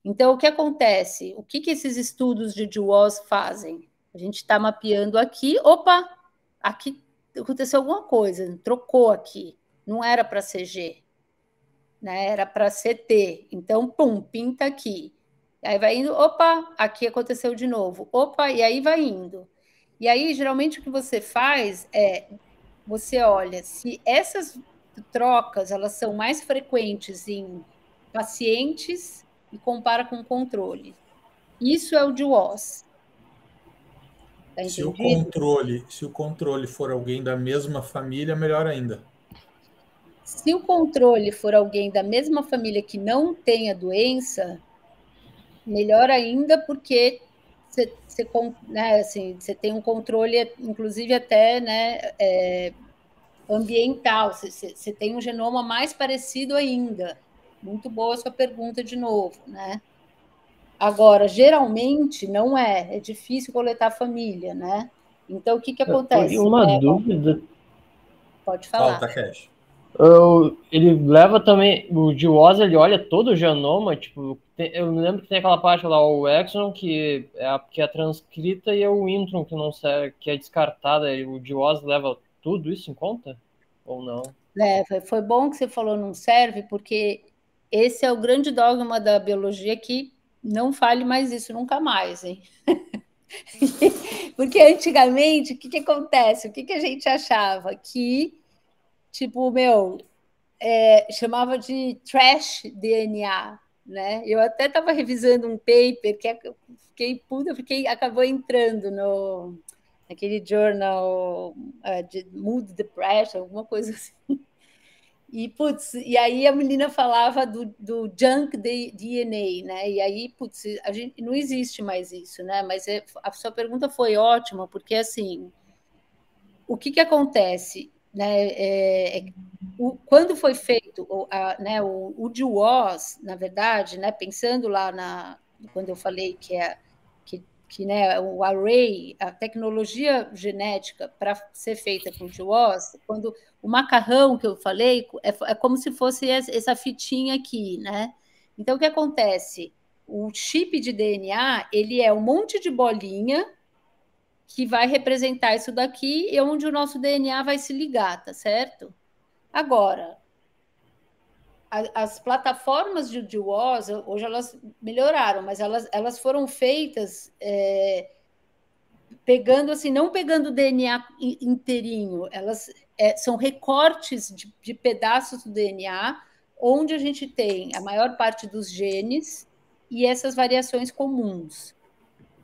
Então, o que acontece? O que esses estudos de DWOS fazem? A gente está mapeando aqui, opa, aqui aconteceu alguma coisa, trocou aqui, não era para ser G, né? Era para ser T. Então, pum, pinta aqui. Aí vai indo, opa, aqui aconteceu de novo, opa, e aí vai indo. E aí, geralmente, o que você faz é, você olha se essas trocas elas são mais frequentes em pacientes e compara com o controle. Isso é o DWOS. Tá entendido? Se o controle for alguém da mesma família, melhor ainda. Se o controle for alguém da mesma família que não tem a doença, melhor ainda, porque você tem um controle, inclusive até, né, ambiental, você tem um genoma mais parecido ainda. Muito boa a sua pergunta de novo, né? Agora, geralmente, não é difícil coletar a família, né? Então, o que acontece? Uma dúvida. Pode falar. Fala, Takeshi. Ele leva também, o DWOS, ele olha todo o genoma, tipo, eu me lembro que tem aquela parte lá, o exon, que é transcrita, e o intron, que não serve, que é descartada, e o DWOS leva tudo isso em conta? Ou não? Foi bom que você falou não serve, porque esse é o grande dogma da biologia, que não fale mais isso nunca mais, hein? Porque antigamente, o que acontece? O que a gente achava? Que, tipo, chamava de trash DNA, né? Eu até estava revisando um paper que acabou entrando naquele journal de Mood Depression, alguma coisa assim. E aí a menina falava do junk DNA, né? E aí, a gente não existe mais isso, né? Mas a sua pergunta foi ótima, porque assim, o que acontece, né? Quando foi feito o DWOS, na verdade, né? Pensando lá quando eu falei que né, o array, a tecnologia genética para ser feita com DWOS, quando o macarrão que eu falei é como se fosse essa fitinha aqui, né? Então, o que acontece? O chip de DNA, ele é um monte de bolinha que vai representar isso daqui e onde o nosso DNA vai se ligar, tá certo? Agora, as plataformas de DWOS, hoje elas melhoraram, mas elas foram feitas não pegando o DNA inteirinho, elas são recortes de pedaços do DNA, onde a gente tem a maior parte dos genes e essas variações comuns.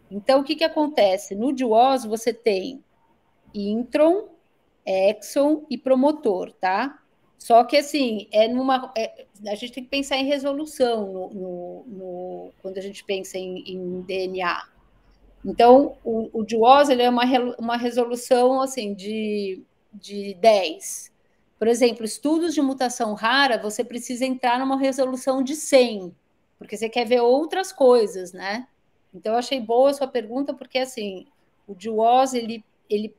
Então, o que acontece? No DWOS, você tem intron, exon e promotor, tá? Só que, assim, a gente tem que pensar em resolução quando a gente pensa em DNA. Então, o DWOS ele é uma resolução, assim, de 10. Por exemplo, estudos de mutação rara, você precisa entrar numa resolução de 100, porque você quer ver outras coisas, né? Então, eu achei boa a sua pergunta, porque, assim, o DWOS, ele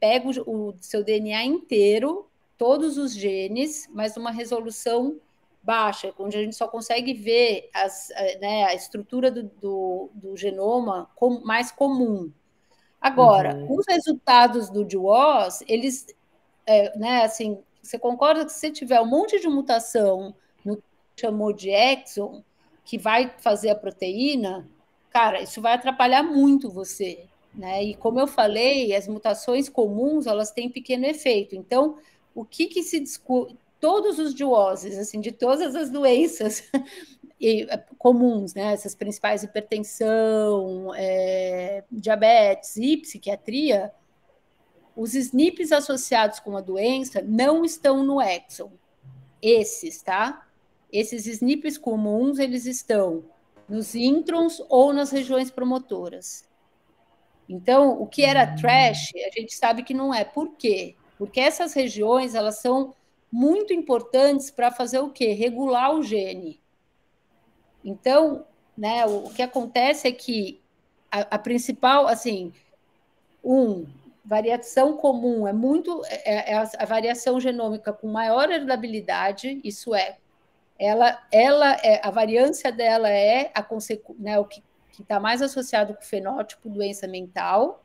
pega o seu DNA inteiro, todos os genes, mas numa resolução baixa, onde a gente só consegue ver a estrutura do genoma mais comum. Agora, os resultados do DWOS, eles, assim, você concorda que se tiver um monte de mutação no que chamou de exon, que vai fazer a proteína, cara, isso vai atrapalhar muito você, né? E como eu falei, as mutações comuns, elas têm pequeno efeito. Então, o que se discute? Todos os DIOSes, assim, de todas as doenças comuns, né? Essas principais, hipertensão, diabetes e psiquiatria, os SNPs associados com a doença não estão no exon. Esses, tá? Esses SNPs comuns, eles estão nos introns ou nas regiões promotoras. Então, o que era trash, a gente sabe que não é. Por quê? Porque essas regiões, elas são muito importantes para fazer o quê? Regular o gene. Então, né, o que acontece é que a principal, assim, variação comum é muito a variação genômica com maior herdabilidade, isso é, a variância dela é né, o que está mais associado com o fenótipo, doença mental.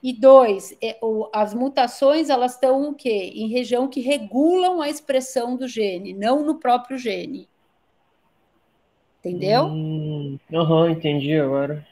E 2, as mutações, elas estão o quê? Em região que regulam a expressão do gene, não no próprio gene. Entendeu? Entendi agora.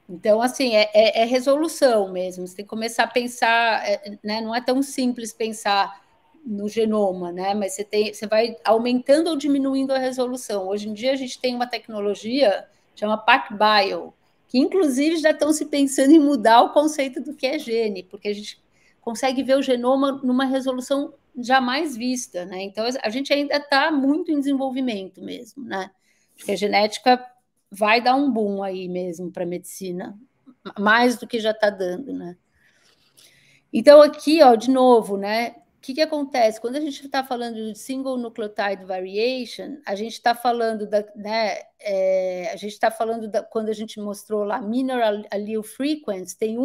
Então, assim, é resolução mesmo. Você tem que começar a pensar, né? Não é tão simples pensar no genoma, né? Mas você vai aumentando ou diminuindo a resolução. Hoje em dia, a gente tem uma tecnologia chama PacBio, que inclusive já estão se pensando em mudar o conceito do que é gene, porque a gente consegue ver o genoma numa resolução jamais vista, né? Então, a gente ainda está muito em desenvolvimento mesmo, né? Acho que a genética vai dar um boom aí mesmo para a medicina, mais do que já está dando, né? Então, aqui, ó, de novo, né? O que acontece? Quando a gente está falando de single nucleotide variation, a gente está falando a gente está falando quando a gente mostrou lá minor allele frequency, tem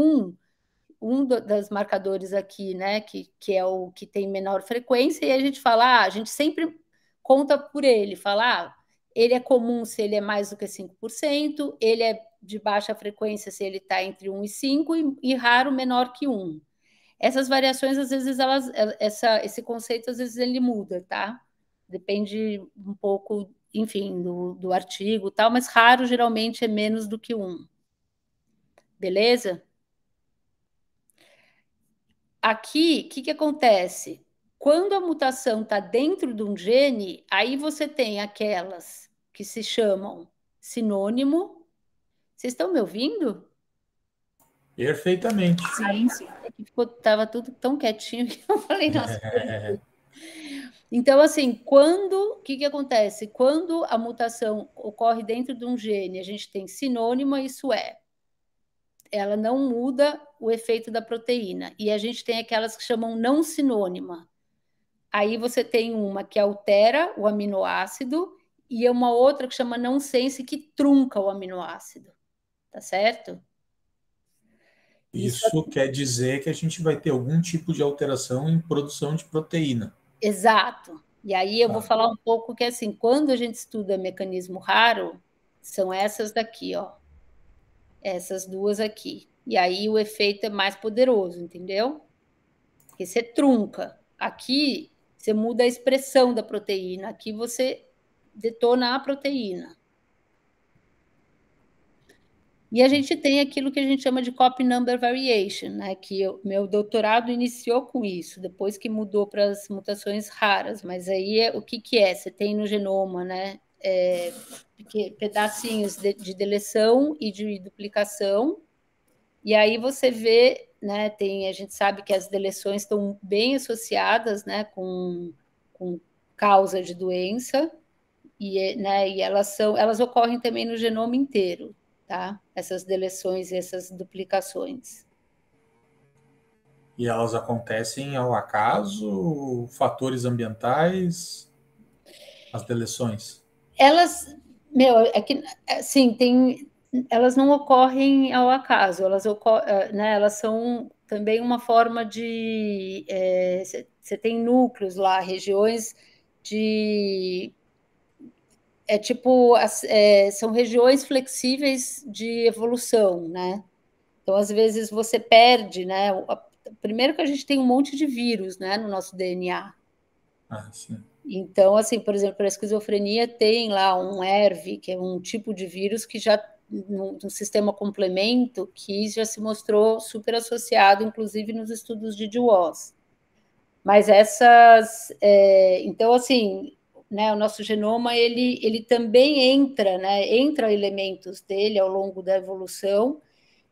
das marcadores aqui, né, que é o que tem menor frequência, e a gente fala, a gente sempre conta por ele, fala, ele é comum se ele é mais do que 5%, ele é de baixa frequência se ele está entre 1 e 5, e raro menor que 1. Essas variações, às vezes, esse conceito, às vezes, ele muda, tá? Depende um pouco, enfim, do artigo e tal, mas raro, geralmente, é menos do que 1. Beleza? Aqui, o que acontece? Quando a mutação está dentro de um gene, aí você tem aquelas que se chamam sinônimo. Vocês estão me ouvindo? Perfeitamente. Sim. Estava tudo tão quietinho que eu falei, nossa. Então, assim, o que acontece? Quando a mutação ocorre dentro de um gene, a gente tem sinônimo, isso ela não muda o efeito da proteína. E a gente tem aquelas que chamam não sinônima. Aí você tem uma que altera o aminoácido e uma outra que chama não sense, que trunca o aminoácido. Tá certo? Isso quer dizer que a gente vai ter algum tipo de alteração em produção de proteína. Exato. E aí eu vou falar um pouco que, assim, quando a gente estuda mecanismo raro, são essas daqui, ó. Essas duas aqui. E aí o efeito é mais poderoso, entendeu? Porque você trunca. Aqui você muda a expressão da proteína. Aqui você detona a proteína. E a gente tem aquilo que a gente chama de copy number variation, né? Que meu doutorado iniciou com isso, depois que mudou para as mutações raras. Mas aí o que é? Você tem no genoma, né? Pedacinhos de deleção e de duplicação. E aí você vê, né? A gente sabe que as deleções estão bem associadas, né? Com causa de doença. E elas ocorrem também no genoma inteiro, tá? Essas deleções e essas duplicações. E elas acontecem ao acaso, fatores ambientais, as deleções? Elas, sim, elas não ocorrem ao acaso, né, elas são também uma forma de, você tem núcleos lá, regiões de são regiões flexíveis de evolução, né? Então, às vezes, você perde, né? Primeiro que a gente tem um monte de vírus, né, no nosso DNA. Sim. Então, assim, por exemplo, para a esquizofrenia tem lá um ERV, que é um tipo de vírus que já, no sistema complemento, que já se mostrou super associado, inclusive nos estudos de DWOS. Mas então, assim, né, o nosso genoma, ele também entra, né, entra elementos dele ao longo da evolução,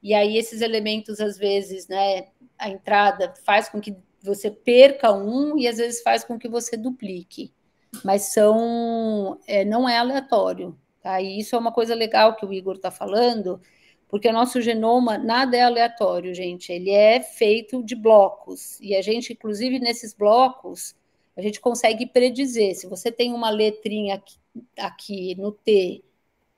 e aí esses elementos, às vezes, né, a entrada faz com que você perca um e às vezes faz com que você duplique, mas não é aleatório, tá? E isso é uma coisa legal que o Igor está falando, porque o nosso genoma nada é aleatório, gente, ele é feito de blocos, e a gente, inclusive, nesses blocos, a gente consegue predizer, se você tem uma letrinha aqui no T,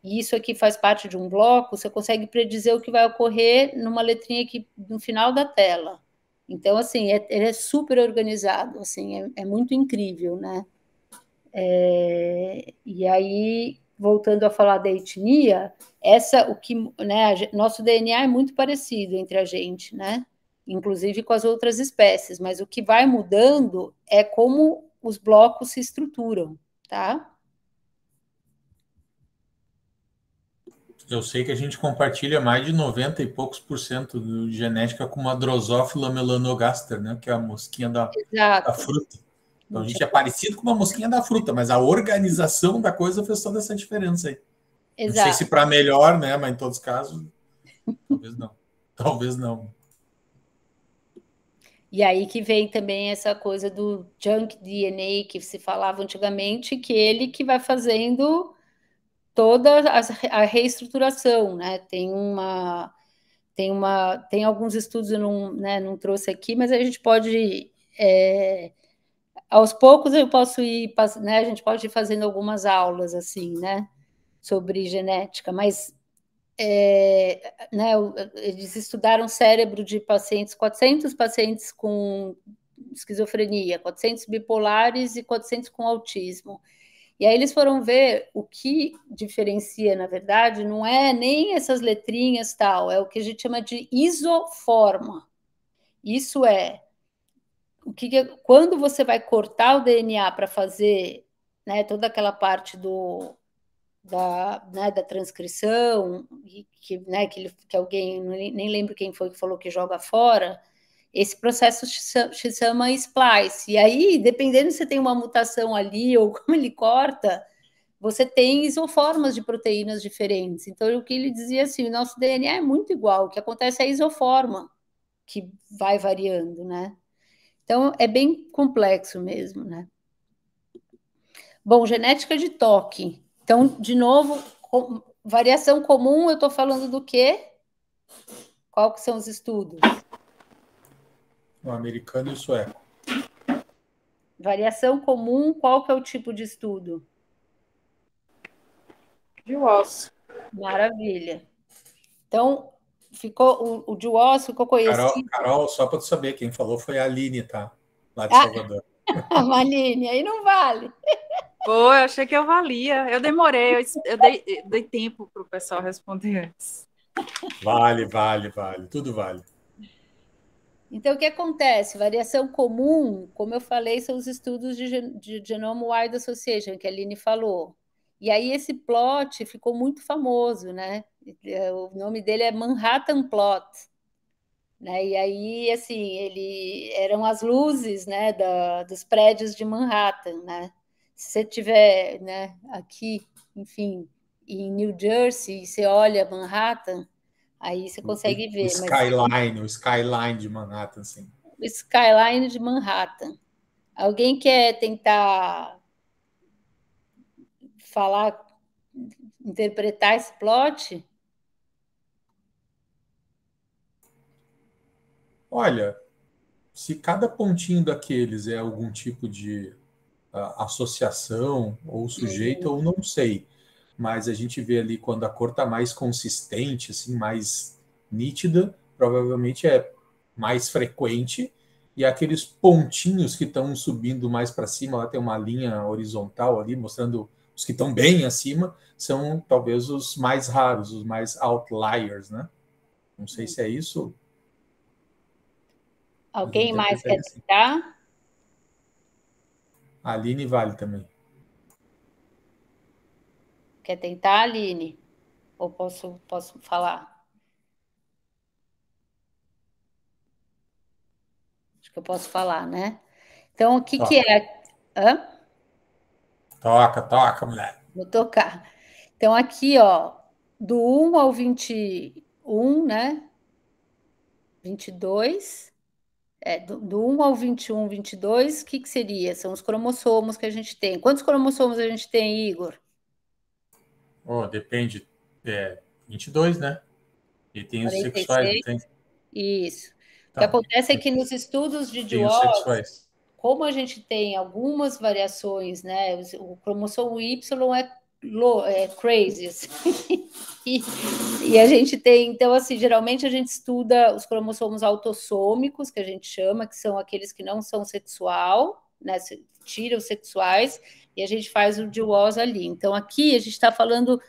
e isso aqui faz parte de um bloco, você consegue predizer o que vai ocorrer numa letrinha aqui no final da tela. Então, assim, ele é super organizado, assim, é muito incrível, né? E aí, voltando a falar da etnia, nosso DNA é muito parecido entre a gente, né? Inclusive com as outras espécies, mas o que vai mudando é como os blocos se estruturam, tá? Eu sei que a gente compartilha mais de 90 e poucos por cento de genética com uma Drosophila melanogaster, né? Que é a mosquinha da fruta. Então a gente é parecido com uma mosquinha da fruta, mas a organização da coisa fez toda essa diferença aí. Exato. Não sei se para melhor, né? Mas em todos os casos, talvez não. Talvez não. E aí que vem também essa coisa do junk DNA que se falava antigamente, que ele que vai fazendo toda a reestruturação, né? Tem alguns estudos, eu não trouxe aqui, mas a gente pode aos poucos eu posso ir, né? A gente pode ir fazendo algumas aulas assim, né? Sobre genética, mas né, eles estudaram o cérebro de 400 pacientes com esquizofrenia, 400 bipolares e 400 com autismo. E aí eles foram ver o que diferencia, na verdade, não é nem essas letrinhas tal, é o que a gente chama de isoforma. Isso é quando você vai cortar o DNA para fazer, né, toda aquela parte da transcrição, que alguém, nem lembro quem foi que falou que joga fora, esse processo se chama splice. E aí, dependendo se tem uma mutação ali ou como ele corta, você tem isoformas de proteínas diferentes. Então, o que ele dizia assim, o nosso DNA é muito igual, o que acontece é a isoforma, que vai variando, né? Então, é bem complexo mesmo, né? Bom, genética de toque. Então, de novo, variação comum, eu estou falando do quê? Qual que são os estudos? O americano e o sueco. Variação comum, qual que é o tipo de estudo? DWOS. Maravilha. Então, o DWOS ficou conhecido... Carol, só para tu saber, quem falou foi a Aline, tá? Lá de Salvador. A Aline, aí não vale. Pô, eu achei que eu valia. Eu demorei, eu dei tempo para o pessoal responder antes. Vale. Tudo vale. Então, o que acontece? Variação comum, como eu falei, são os estudos de Genome Wide Association, que a Aline falou. E aí esse plot ficou muito famoso, né? O nome dele é Manhattan Plot. Né? E aí, assim, eram as luzes, né, dos prédios de Manhattan, né? Se você tiver, né, aqui, enfim, em New Jersey, você olha Manhattan, aí você consegue ver. O skyline de Manhattan, sim. O skyline de Manhattan. Alguém quer tentar interpretar esse plot? Olha, se cada pontinho daqueles é algum tipo de associação ou sujeito, eu não sei. Mas a gente vê ali quando a cor está mais consistente, assim, mais nítida, provavelmente é mais frequente. E aqueles pontinhos que estão subindo mais para cima, lá tem uma linha horizontal ali, mostrando os que estão bem acima, são talvez os mais raros, os mais outliers, né? Não sei se é isso. Alguém mais quer tentar? A Aline vale também. Quer tentar, Aline? Ou posso falar? Acho que eu posso falar, né? Então, o que é? Hã? Toca, mulher. Vou tocar. Então, aqui, ó, do 1 ao 21, né? 22. Do 1 ao 21, 22, o que seria? São os cromossomos que a gente tem. Quantos cromossomos a gente tem, Igor? Depende. 22, né? E tem os 46. sexuais, não tem? Isso. O que Tá. acontece é que nos estudos de Tem os Duos, sexuais. como a gente tem algumas variações, né? O cromossomo Y é crazy, assim. E a gente tem, então, assim, geralmente a gente estuda os cromossomos autossômicos, que a gente chama, que são aqueles que não são sexual, né? Tira os sexuais, e a gente faz o Duos ali. Então, aqui a gente está falando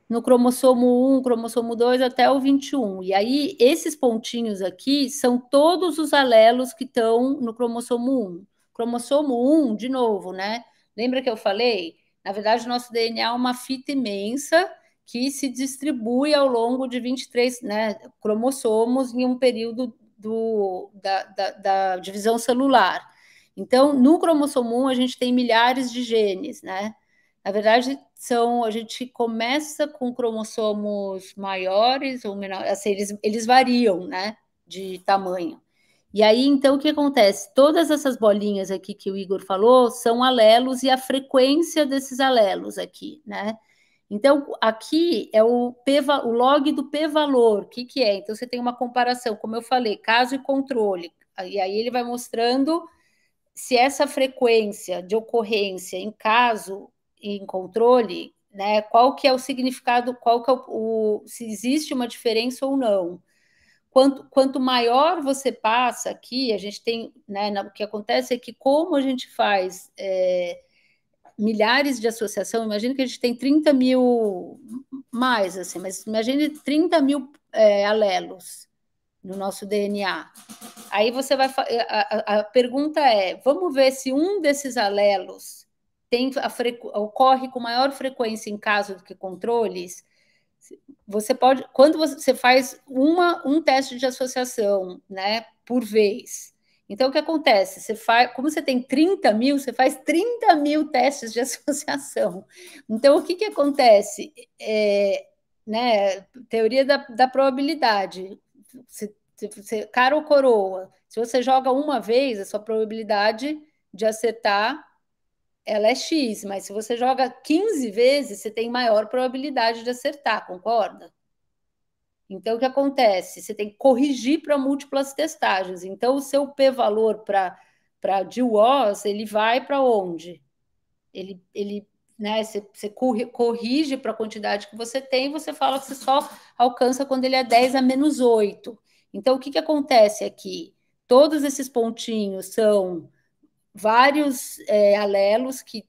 no cromossomo 1, cromossomo 2 até o 21. E aí, esses pontinhos aqui são todos os alelos que estão no cromossomo 1. Cromossomo 1, de novo, né? Lembra que eu falei? Na verdade, o nosso DNA é uma fita imensa que se distribui ao longo de 23, né, cromossomos em um período da divisão celular. Então, no cromossomo 1, a gente tem milhares de genes, né? Na verdade, a gente começa com cromossomos maiores ou menores, assim, eles variam, né, de tamanho. E aí, então, o que acontece? Todas essas bolinhas aqui que o Igor falou são alelos e a frequência desses alelos aqui, né? Então, aqui é o log do p-valor. O que é? Então, você tem uma comparação, como eu falei, caso e controle. E aí ele vai mostrando se essa frequência de ocorrência em caso e em controle, né, qual que é o significado, qual que é se existe uma diferença ou não. Quanto maior você passa aqui, a gente tem, né, o que acontece é que como a gente faz milhares de associação, imagina que a gente tem 30 mil mais, assim, mas imagine 30 mil alelos no nosso DNA. Aí você vai. A pergunta é: vamos ver se um desses alelos ocorre com maior frequência em caso do que controles. Você pode, quando você faz um teste de associação, né, por vez. Então, o que acontece? Como você tem 30 mil, você faz 30 mil testes de associação. Então, o que acontece? Né, teoria da probabilidade. Cara ou coroa. Se você joga uma vez, a sua probabilidade de acertar ela é X, mas se você joga 15 vezes, você tem maior probabilidade de acertar, concorda? Então, o que acontece? Você tem que corrigir para múltiplas testagens. Então, o seu p-valor para GWAS, ele vai para onde? Né, você corrige para a quantidade que você tem, você fala que você só alcança quando ele é 10 a menos 8. Então, o que acontece aqui? Todos esses pontinhos são vários alelos que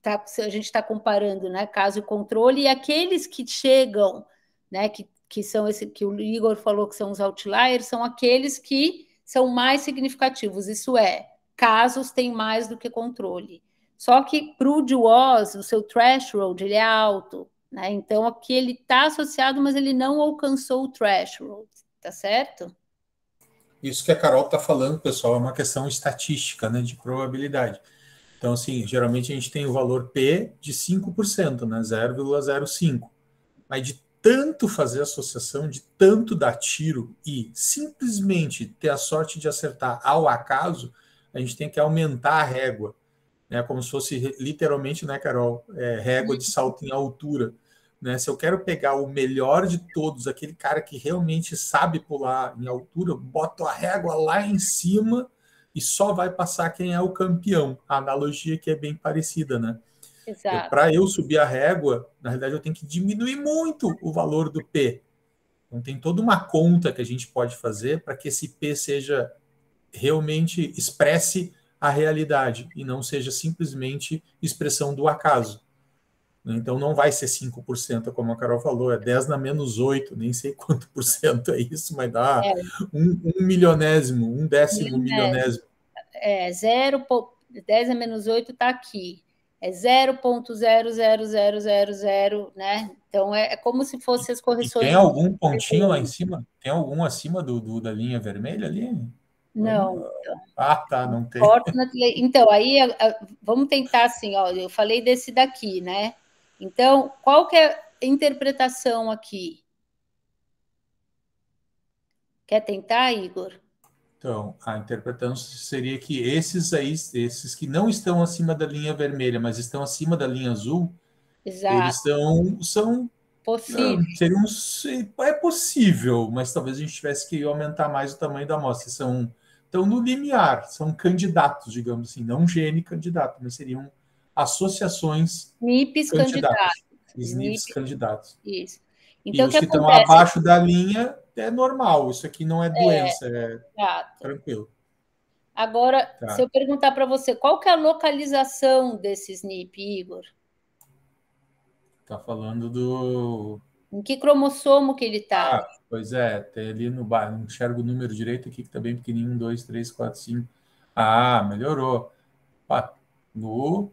a gente está comparando, né, caso e controle, e aqueles que chegam, né, que são esse que o Igor falou que são os outliers, são aqueles que são mais significativos, isso é, casos têm mais do que controle. Só que para o DWOS, o seu threshold, ele é alto, né? Então aqui ele está associado, mas ele não alcançou o threshold, tá certo? Isso que a Carol está falando, pessoal, é uma questão estatística, né, de probabilidade. Então, assim, geralmente a gente tem o valor P de 5%, né, 0,05. Mas de tanto fazer associação, de tanto dar tiro e simplesmente ter a sorte de acertar ao acaso, a gente tem que aumentar a régua, né, como se fosse literalmente, né, Carol, régua de salto em altura. Né? Se eu quero pegar o melhor de todos, aquele cara que realmente sabe pular em altura, boto a régua lá em cima e só vai passar quem é o campeão. A analogia que é bem parecida, né? Para eu subir a régua, na realidade eu tenho que diminuir muito o valor do P. Então tem toda uma conta que a gente pode fazer para que esse P seja realmente expresse a realidade e não seja simplesmente expressão do acaso. Então não vai ser 5%, como a Carol falou, é 10 na menos 8, nem sei quanto por cento é isso, mas dá um milionésimo, um décimo milionésimo. 10 a menos 8 está aqui. É 0,00000, né? Então, é como se fosse as correções... E tem algum pontinho lá em cima? Tem algum acima da linha vermelha ali? Não. Tá, não tem. Então, aí, vamos tentar assim, ó, eu falei desse daqui, né? Então, qual que é a interpretação aqui? Quer tentar, Igor? Então, a interpretação seria que esses que não estão acima da linha vermelha, mas estão acima da linha azul, Exato. eles são possível. É possível, mas talvez a gente tivesse que aumentar mais o tamanho da amostra. Estão no limiar, são candidatos, digamos assim, não gene candidato, mas seriam associações SNPs candidatos. SNPs candidatos. Isso. Então, e os que estão abaixo da linha é normal, isso aqui não é doença, tranquilo. Agora, se eu perguntar para você, qual que é a localização desse SNP, Igor? Está falando do... Em que cromossomo que ele está? Pois é, tem ali no bar, não enxergo o número direito aqui, que está bem pequenininho, 1, 2, 3, 4, 5. Melhorou. No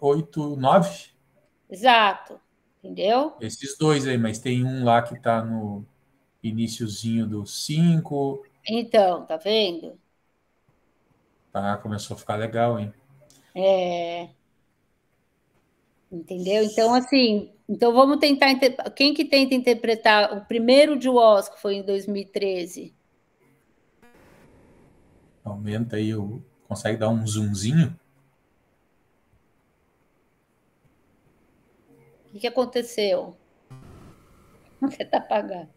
8, 9. Exato, entendeu? Esses dois aí, mas tem um lá que está no iniciozinho do 5. Então, tá vendo? Começou a ficar legal, hein? Entendeu? Então, assim, vamos tentar... Quem que tenta interpretar o primeiro de Woz, que foi em 2013? Aumenta aí, consegue dar um zoomzinho? O que aconteceu? Você tá apagado.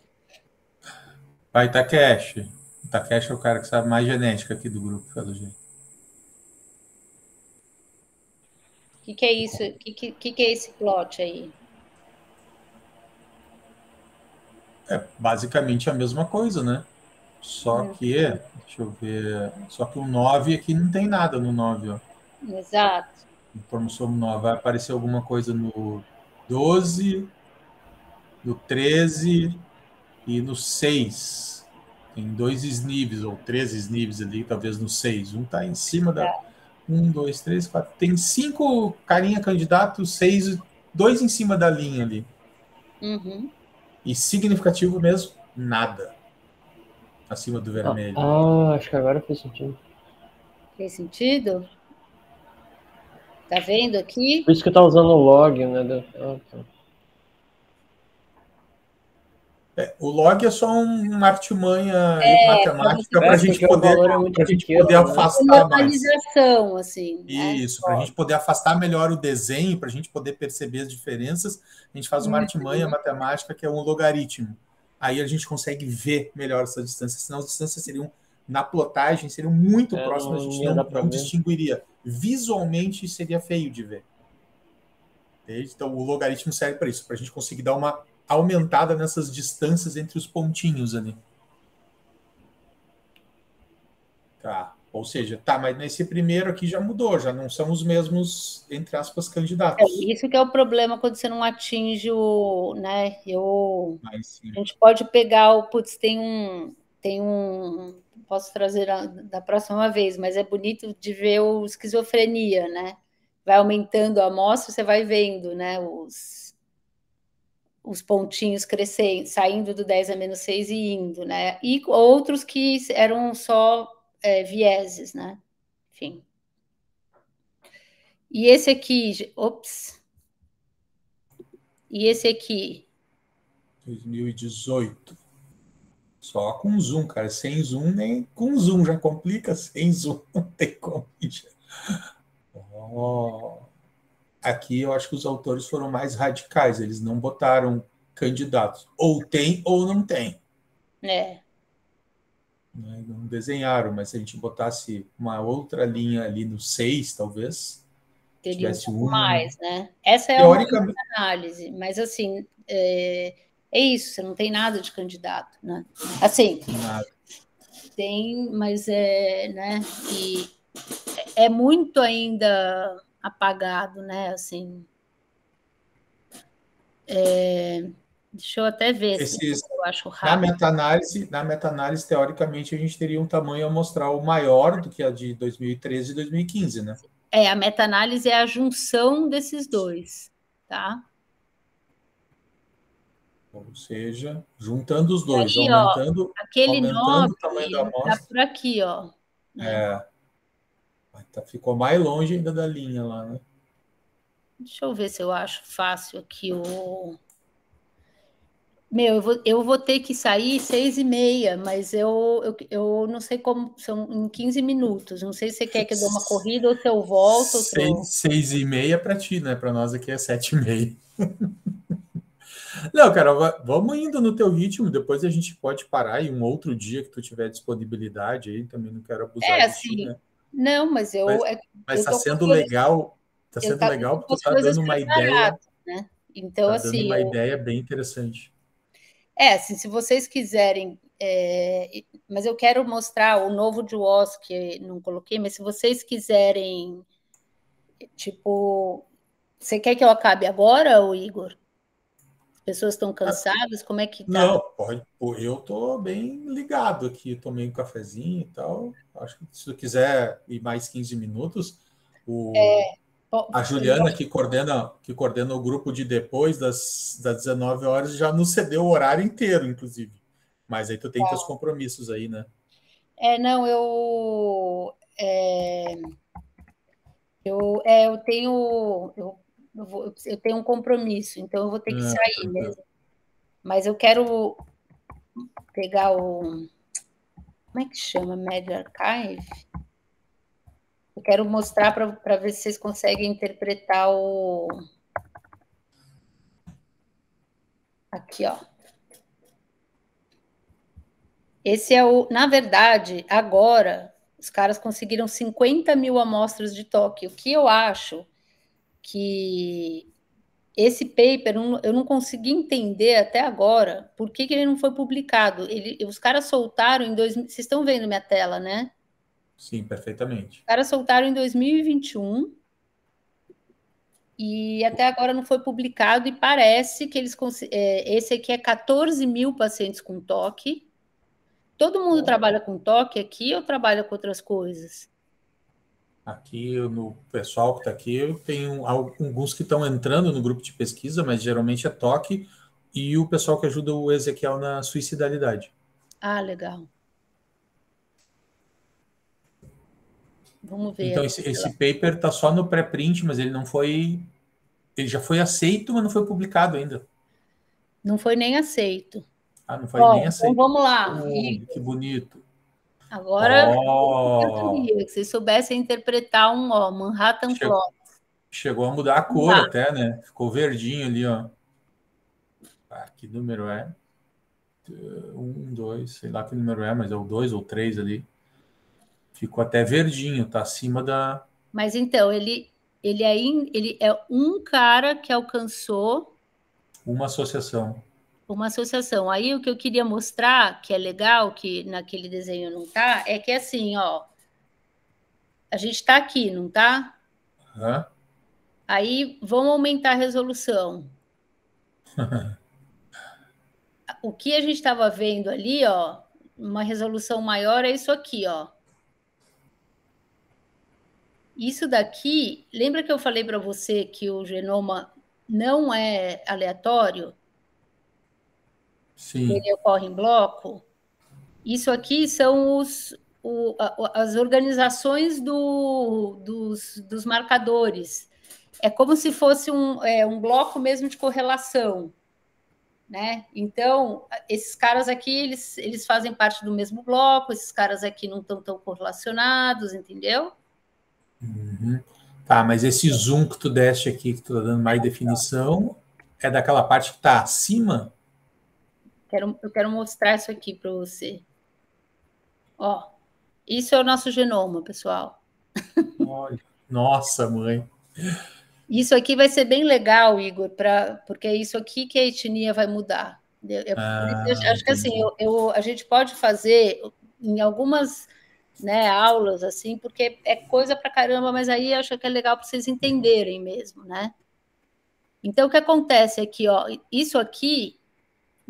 Vai, Takeshi. O Takeshi é o cara que sabe mais genética aqui do grupo, pelo jeito. O que é isso? O que é esse plot aí? É basicamente a mesma coisa, né? Só que, deixa eu ver, só que o 9 aqui não tem nada no 9, ó. Exato. No cromossomo 9 vai aparecer alguma coisa no 12, no 13 e no 6. Tem 2 SNVs ou 3 SNVs ali, talvez no 6. Um está em cima da... 1, 2, 3, 4. Tem 5 carinha candidatos, 6, 2 em cima da linha ali. Uhum. E significativo mesmo, nada. Acima do vermelho. Acho que agora fez sentido. Fez sentido? Tá vendo aqui? Por isso que tá usando o log, né? O log é só uma artimanha matemática para a gente poder afastar mais. Assim, isso, para a gente poder afastar melhor o desenho, para a gente poder perceber as diferenças, a gente faz uma artimanha matemática que é um logaritmo. Aí a gente consegue ver melhor essa distância, senão as distâncias seriam, na plotagem, seriam muito próximas, a gente não distinguiria. Visualmente seria feio de ver. Então o logaritmo serve para isso, para a gente conseguir dar uma aumentada nessas distâncias entre os pontinhos ali. Ou seja, mas nesse primeiro aqui já mudou, já não são os mesmos, entre aspas, candidatos. Isso que é o problema quando você não atinge o, né? A gente pode pegar tem um, posso trazer da próxima vez, mas é bonito de ver o esquizofrenia, né? Vai aumentando a amostra, você vai vendo, né? Os pontinhos crescendo, saindo do 10 a menos 6 e indo, né? E outros que eram só vieses, né? Enfim. E esse aqui, E esse aqui? 2018. Só com zoom, cara. Sem zoom, nem com zoom já complica. Sem zoom, não tem como. Aqui eu acho que os autores foram mais radicais. Eles não botaram candidatos. Ou tem ou não tem. Não desenharam, mas se a gente botasse uma outra linha ali no 6, talvez teria um pouco mais, né? Essa é uma análise, mas assim, é isso, você não tem nada de candidato, né? Assim, tem, mas né? E é muito ainda apagado, né? Assim, Deixa eu até ver se eu acho rápido. Na meta-análise, teoricamente, a gente teria um tamanho amostral maior do que a de 2013 e 2015, né? A meta-análise é a junção desses dois, tá? Ou seja, juntando os dois, aí, aumentando, aquele aumentando 9, o tamanho da está amostra. por aqui, ó. Né? Ficou mais longe ainda da linha lá, né? Deixa eu ver se eu acho fácil aqui o... Meu, eu vou ter que sair 6h30, mas eu não sei como, são em 15 minutos. Não sei se você quer que eu dê uma corrida ou se eu volto. 6h30 para ti, né? Para nós aqui é 7h30. Não, cara, vamos indo no teu ritmo, depois a gente pode parar e um outro dia que tu tiver disponibilidade aí, também não quero abusar de ti, né? Não, mas Mas tá sendo legal, porque tu tá dando uma ideia, né? Então, tá dando uma ideia bem interessante. Assim, se vocês quiserem, mas eu quero mostrar o novo JAWS que não coloquei, mas se vocês quiserem, tipo, você quer que eu acabe agora, o Igor? As pessoas estão cansadas? Como é que tá? Não, pode. Eu tô bem ligado aqui, tomei um cafezinho e tal. Acho que se tu quiser ir mais 15 minutos, a Juliana, que coordena o grupo de depois das 19 horas, já nos cedeu o horário inteiro, inclusive. Mas aí tu tem teus compromissos aí, né? Não, eu tenho um compromisso, então eu vou ter que sair mesmo. Mas eu quero pegar o... Como é que chama? Media Archive? Eu quero mostrar para ver se vocês conseguem interpretar o... Aqui, ó. Esse é o... Na verdade, agora, os caras conseguiram 50 mil amostras de toque. O que eu acho que esse paper, eu não consegui entender até agora por que ele não foi publicado. Os caras soltaram em... Vocês estão vendo minha tela, né? Sim, perfeitamente. Os caras soltaram em 2021 e até agora não foi publicado e parece que esse aqui é 14 mil pacientes com toque. Todo mundo trabalha com toque aqui ou trabalha com outras coisas? Aqui, no pessoal que está aqui, eu tenho alguns que estão entrando no grupo de pesquisa, mas geralmente é toque, e o pessoal que ajuda o Ezequiel na suicidalidade. Ah, legal. Vamos ver. Então, esse paper está só no pré-print, mas ele não foi... Ele já foi aceito, mas não foi publicado ainda. Não foi nem aceito. Ah, não foi nem aceito. Então vamos lá. Que bonito. Agora, eu queria que vocês soubessem interpretar Manhattan Plot. Chegou a mudar a cor até, né? Ficou verdinho ali, ó. Que número é? 1, 2, sei lá que número é, mas é o 2 ou 3 ali. Ficou até verdinho, tá acima da... Mas então, ele é um cara que alcançou... Uma associação. Uma associação. Aí o que eu queria mostrar, que é legal, que naquele desenho não tá, é que assim, ó, a gente está aqui, não tá? Aí vamos aumentar a resolução. O que a gente estava vendo ali, ó, uma resolução maior é isso aqui, ó. Isso daqui, lembra que eu falei para você que o genoma não é aleatório? Sim. Ele ocorre em bloco? Isso aqui são as organizações dos marcadores. É como se fosse um bloco mesmo de correlação, né? Então, esses caras aqui, eles fazem parte do mesmo bloco, esses caras aqui não estão tão correlacionados, entendeu? Uhum. Tá, mas esse zoom que tu deste aqui, que tu tá dando mais definição, é daquela parte que está acima? Eu quero mostrar isso aqui para você. Ó, isso é o nosso genoma, pessoal. Olha, nossa, mãe. Isso aqui vai ser bem legal, Igor, porque é isso aqui que a etnia vai mudar. Acho que assim, a gente pode fazer em algumas, né, aulas, assim, porque é coisa pra caramba, mas aí acho que é legal para vocês entenderem mesmo, né? Então, o que acontece aqui, ó, isso aqui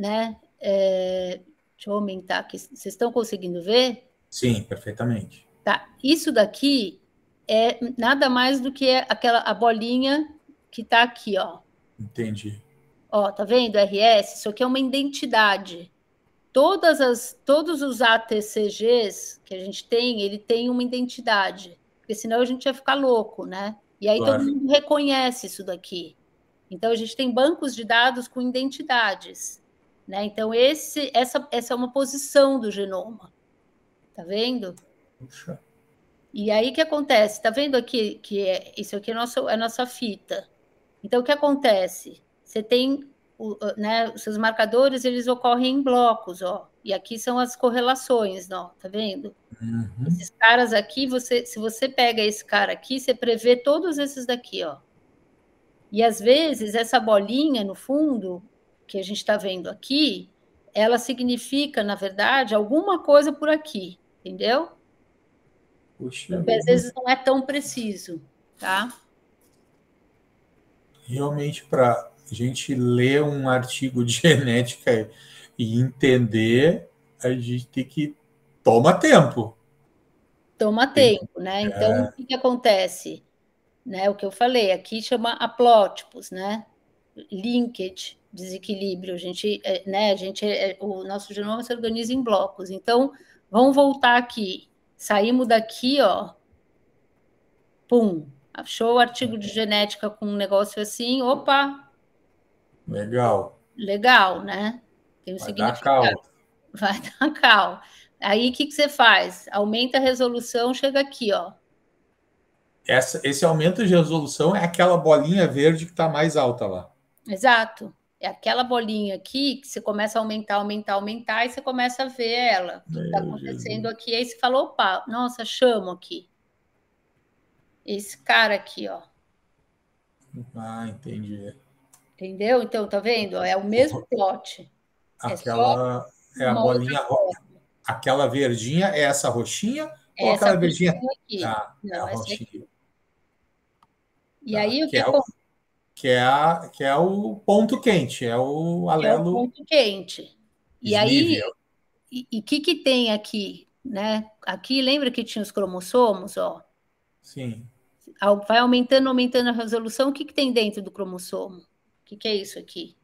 né? Deixa eu aumentar aqui. Vocês estão conseguindo ver? Sim, perfeitamente. Tá. Isso daqui é nada mais do que a bolinha que está aqui, ó. Entendi. Ó, tá vendo? RS, isso aqui é uma identidade. Todos os ATCGs que a gente tem, ele tem uma identidade, porque senão a gente ia ficar louco, né? E aí Claro. todo mundo reconhece isso daqui. Então a gente tem bancos de dados com identidades, né? Então essa é uma posição do genoma, tá vendo? Puxa. E aí o que acontece? Tá vendo aqui que isso aqui é a nossa fita? Então o que acontece? Você tem né, os seus marcadores, eles ocorrem em blocos, ó. E aqui são as correlações, ó, tá vendo? Uhum. Esses caras aqui, se você pega esse cara aqui, você prevê todos esses daqui, ó. E às vezes essa bolinha no fundo que a gente está vendo aqui, ela significa, na verdade, alguma coisa por aqui, entendeu? Puxa. Porque às vezes não é tão preciso, tá? Realmente, para a gente ler um artigo de genética e entender, a gente tem que toma tempo. Toma tempo, né? Então, o que acontece? Né, o que eu falei, aqui chama haplótipos, né? Linkage, desequilíbrio. O nosso genoma se organiza em blocos. Então, vamos voltar aqui. Saímos daqui, ó. Pum. Achou o artigo de genética com um negócio assim. Opa! Legal. Legal, né? Tem um Vai dar significado. cal. Vai dar cal. Aí, o que você faz? Aumenta a resolução, chega aqui, ó. Esse aumento de resolução é aquela bolinha verde que está mais alta lá. Exato. É aquela bolinha aqui que você começa a aumentar, e você começa a ver ela. O que está acontecendo aqui? Aí você fala, opa, nossa, chamo aqui. Esse cara aqui, ó. Ah, entendi. Entendeu? Então, tá vendo? É o mesmo plot. Aquela é a bolinha. Aquela verdinha é essa roxinha? Ou aquela verdinha aqui? Ah, não, é a essa roxinha. aqui. E aí, o que é o ponto quente, é o alelo. É o ponto quente. E aí, o que tem aqui, né? Aqui, lembra que tinha os cromossomos, ó? Sim. Vai aumentando a resolução. O que tem dentro do cromossomo? O que é isso aqui?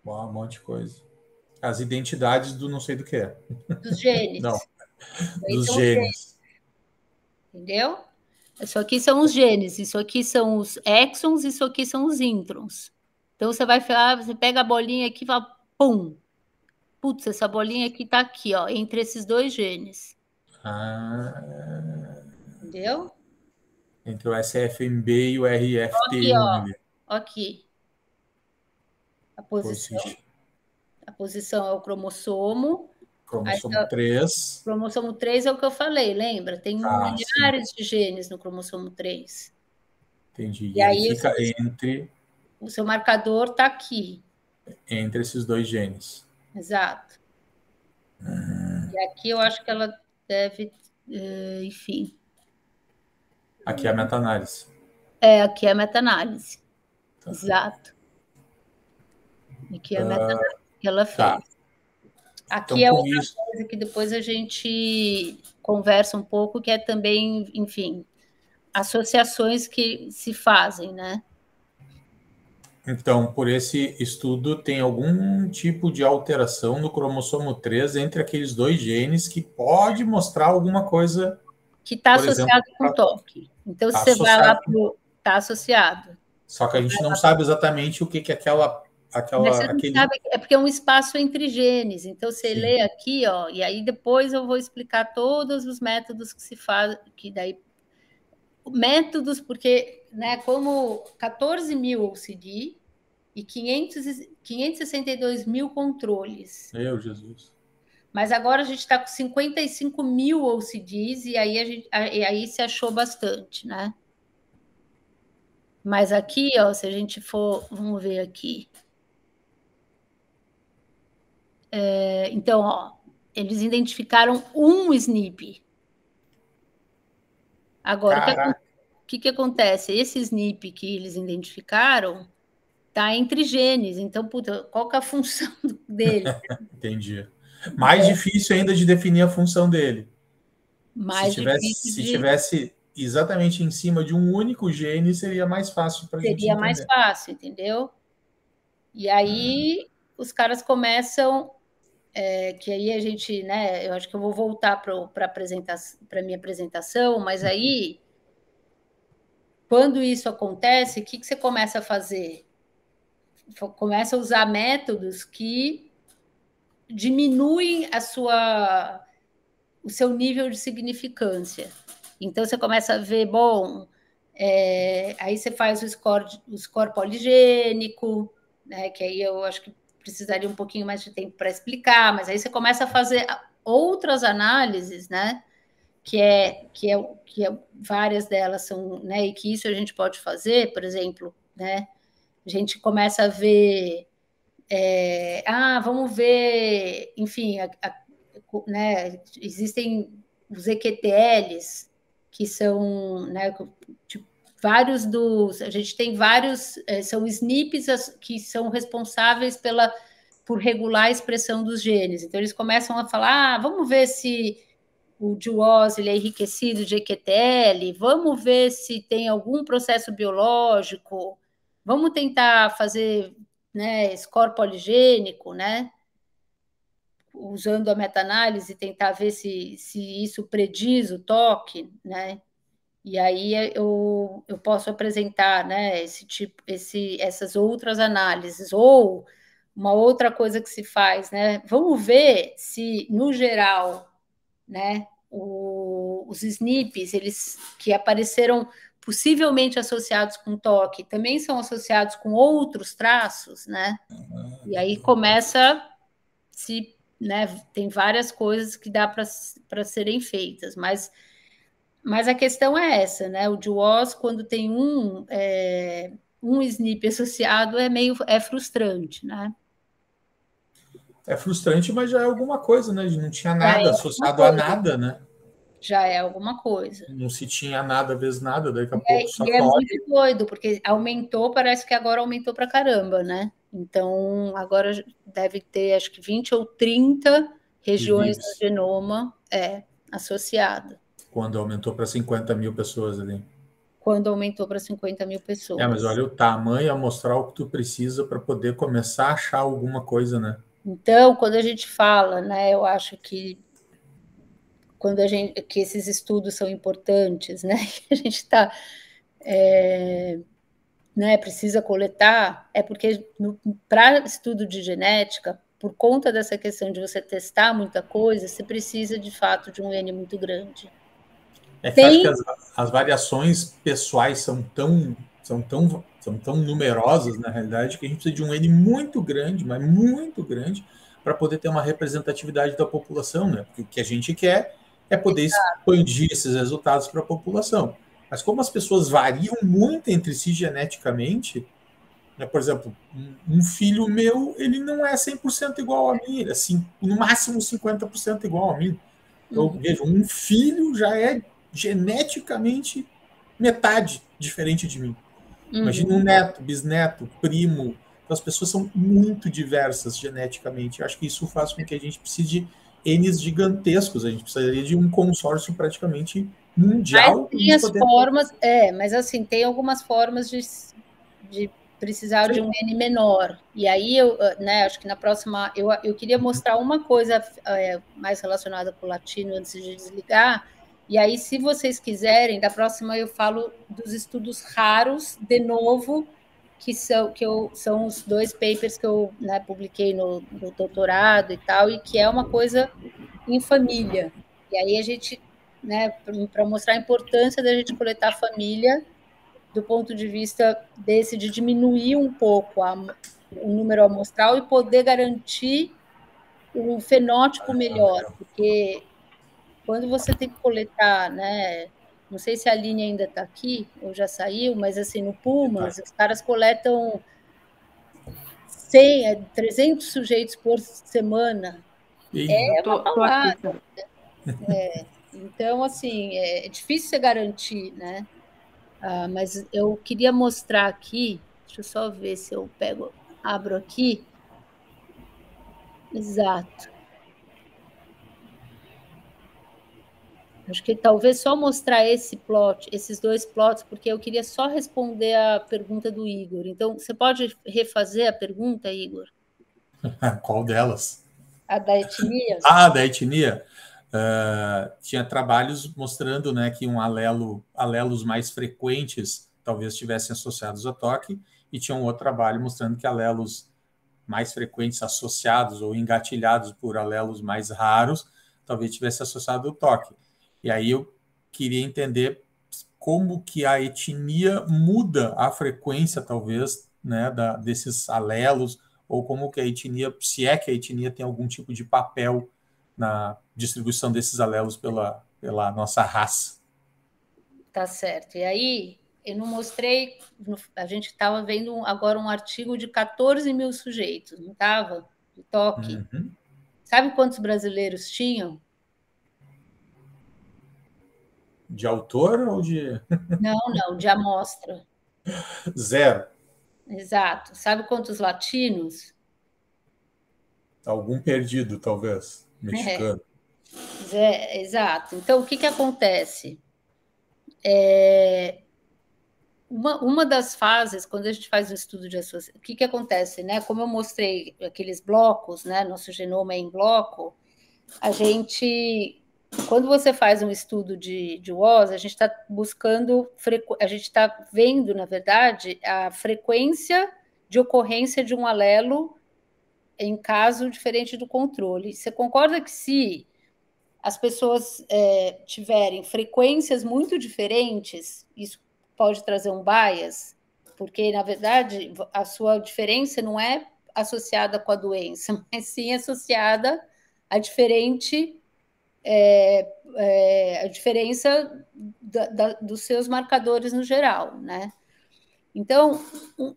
Um monte de coisa. As identidades do não sei do que é. Dos genes. Não. Dos genes. Entendeu? Isso aqui são os genes, isso aqui são os exons, isso aqui são os introns. Então você vai falar, você pega a bolinha aqui e fala, pum! Putz, essa bolinha aqui está aqui, ó, entre esses dois genes. Entendeu? Entre o SFMB e o RFT1. Aqui, ó. Aqui. A posição é o cromossomo. Cromossomo 3. Cromossomo 3 é o que eu falei, lembra? Tem milhares de genes no cromossomo 3. Entendi. E aí fica entre... O seu marcador está aqui. Entre esses dois genes. Exato. E aqui eu acho que ela deve... enfim. Aqui é a meta-análise. Aqui é a meta-análise. Tá. Exato. Aqui é a meta-análise que ela fez. Tá. Aqui então, é outra coisa que depois a gente conversa um pouco, que é também, enfim, associações que se fazem, né? Então, por esse estudo, tem algum tipo de alteração no cromossomo 3 entre aqueles dois genes que pode mostrar alguma coisa... Que está associado com o toque. Então, se você vai lá para o... Está associado. Só que a gente não sabe exatamente o que aquela... Mas você não sabe, é porque é um espaço entre genes. Então, você lê aqui, ó, e aí depois eu vou explicar todos os métodos que se faz, que daí... Métodos, porque, né, como 14 mil OCD e 562 mil controles. Meu Jesus. Mas agora a gente está com 55 mil OCDs e aí se achou bastante, né? Mas aqui, ó, se a gente for... Vamos ver aqui. Então, ó, eles identificaram um SNP. Agora, o que acontece? Esse SNP que eles identificaram, está entre genes. Então, puta, qual que é a função dele? Entendi. Mais difícil ainda de definir a função dele. Mais se tivesse exatamente em cima de um único gene, seria mais fácil para a gente entender. Seria mais fácil, entendeu? E aí os caras começam, que aí a gente, né? Eu acho que eu vou voltar para a minha apresentação, mas aí, quando isso acontece, o que você começa a fazer? Começa a usar métodos que diminuem o seu nível de significância. Então, você começa a ver, bom, aí você faz o score poligênico, né, que aí eu acho que precisaria um pouquinho mais de tempo para explicar, mas aí você começa a fazer outras análises, né, que várias delas são, né, e que isso a gente pode fazer, por exemplo, né, a gente começa a ver, vamos ver, enfim, né, existem os EQTLs, que são, né, tipo, a gente tem vários, são SNPs que são responsáveis por regular a expressão dos genes. Então, eles começam a falar, vamos ver se o DWOS ele é enriquecido de EQTL, vamos ver se tem algum processo biológico, vamos tentar fazer, né, score poligênico, né, usando a meta-análise, tentar ver se isso prediz o toque, né? E aí eu posso apresentar, né, essas outras análises. Ou uma outra coisa que se faz, né? Vamos ver se, no geral, né, os SNPs, eles que apareceram possivelmente associados com toque, também são associados com outros traços, né? E aí começa né, tem várias coisas que dá para serem feitas, mas a questão é essa, né? O DWOS, quando tem um SNP associado, é frustrante, né? É frustrante, mas já é alguma coisa, né? Não tinha nada associado a nada, né? Já é alguma coisa. Não se tinha nada vezes nada, daqui a pouco só é muito doido, porque parece que agora aumentou para caramba, né? Então, agora deve ter, acho que 20 ou 30 regiões do genoma associado. Quando aumentou para 50 mil pessoas ali. Quando aumentou para 50 mil pessoas. Mas olha o tamanho amostral que tu precisa para poder começar a achar alguma coisa, né? Então, quando a gente fala, né, eu acho que que esses estudos são importantes, né, que a gente está né, precisa coletar, é porque para estudo de genética, por conta dessa questão de você testar muita coisa, você precisa, de fato, de um N muito grande. Acho que as variações pessoais são tão numerosas, na realidade, que a gente precisa de um N muito grande, mas muito grande, para poder ter uma representatividade da população, né? Porque o que a gente quer é poder expandir esses resultados para a população. Mas como as pessoas variam muito entre si geneticamente, né? Por exemplo, um filho meu, ele não é 100% igual a mim, ele é assim, no máximo 50% igual a mim. Então, veja, um filho já é geneticamente metade diferente de mim. Imagina um neto, bisneto, primo. Então, as pessoas são muito diversas geneticamente. Eu acho que isso faz com que a gente precise de N's gigantescos. A gente precisaria de um consórcio praticamente mundial. Mas tem as formas, mas assim, tem algumas formas de precisar de um N menor. E aí, né, acho que na próxima, eu queria mostrar uma coisa mais relacionada com o latino antes de desligar. E aí, se vocês quiserem, da próxima eu falo dos estudos raros, de novo, que são os 2 papers que eu, né, publiquei no doutorado e tal, e que é uma coisa em família. E aí a gente, né, para mostrar a importância da gente coletar a família do ponto de vista de diminuir um pouco o número amostral e poder garantir um fenótipo melhor, porque quando você tem que coletar, né, não sei se a Aline ainda está aqui, ou já saiu, mas assim, no Pumas, os caras coletam 300 sujeitos por semana. É uma paulada. Então, assim, é difícil você garantir, né? Mas eu queria mostrar aqui, Deixa eu só ver se eu abro aqui. Exato. Acho que talvez só mostrar esses dois plots, porque eu queria só responder a pergunta do Igor. Então, você pode refazer a pergunta, Igor? Qual delas? A da etnia? Da etnia. Tinha trabalhos mostrando, né, que alelos mais frequentes talvez estivessem associados a toque, e tinha um outro trabalho mostrando que alelos mais frequentes associados ou engatilhados por alelos mais raros talvez tivesse associado ao toque. E aí eu queria entender como que a etnia muda a frequência, talvez, né, desses alelos, ou como que a etnia, se é que a etnia tem algum tipo de papel na distribuição desses alelos pela nossa raça. Tá certo. E aí, eu não mostrei, a gente estava vendo agora um artigo de 14 mil sujeitos, não estava? De toque. Uhum. Sabe quantos brasileiros tinham? De autor ou de... Não, de amostra. 0. Exato. Sabe quantos latinos? Algum perdido, talvez, mexicano. Exato. Então, o que acontece? Uma das fases, quando a gente faz um estudo de associação, o que acontece, né? Como eu mostrei aqueles blocos, né? Nosso genoma é em bloco, quando você faz um estudo de WOS, a gente está buscando, a gente está vendo, na verdade, a frequência de ocorrência de um alelo em caso diferente do controle. Você concorda que se as pessoas tiverem frequências muito diferentes, isso pode trazer um bias? Porque, na verdade, a sua diferença não é associada com a doença, mas sim associada a diferente... a diferença dos seus marcadores no geral, né? Então,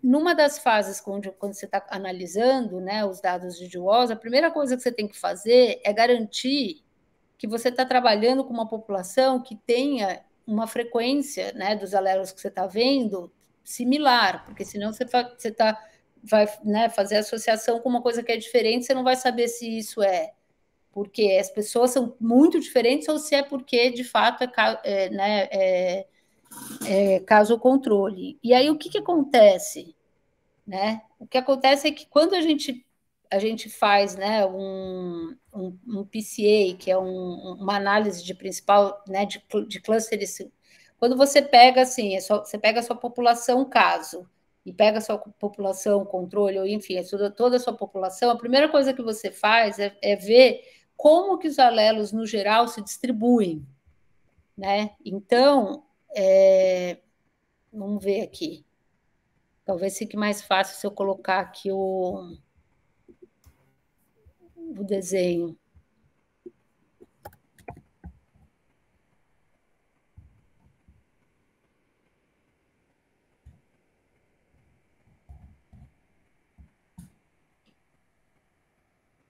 numa das fases quando você está analisando, né, os dados de DWOS, a primeira coisa que você tem que fazer é garantir que você está trabalhando com uma população que tenha uma frequência, né, dos alelos que você está vendo similar, porque senão você vai, né, fazer associação com uma coisa que é diferente, você não vai saber se isso é porque as pessoas são muito diferentes ou se é porque, de fato, caso o controle. E aí, o que acontece? Né? O que acontece é que quando a gente faz, né, um PCA, que é uma análise de principal, né, de clusters, quando você pega assim, você pega a sua população caso e pega a sua população controle, ou enfim, toda a sua população, a primeira coisa que você faz é ver como que os alelos, no geral, se distribuem, né? Então, vamos ver aqui. Talvez fique mais fácil se eu colocar aqui o desenho.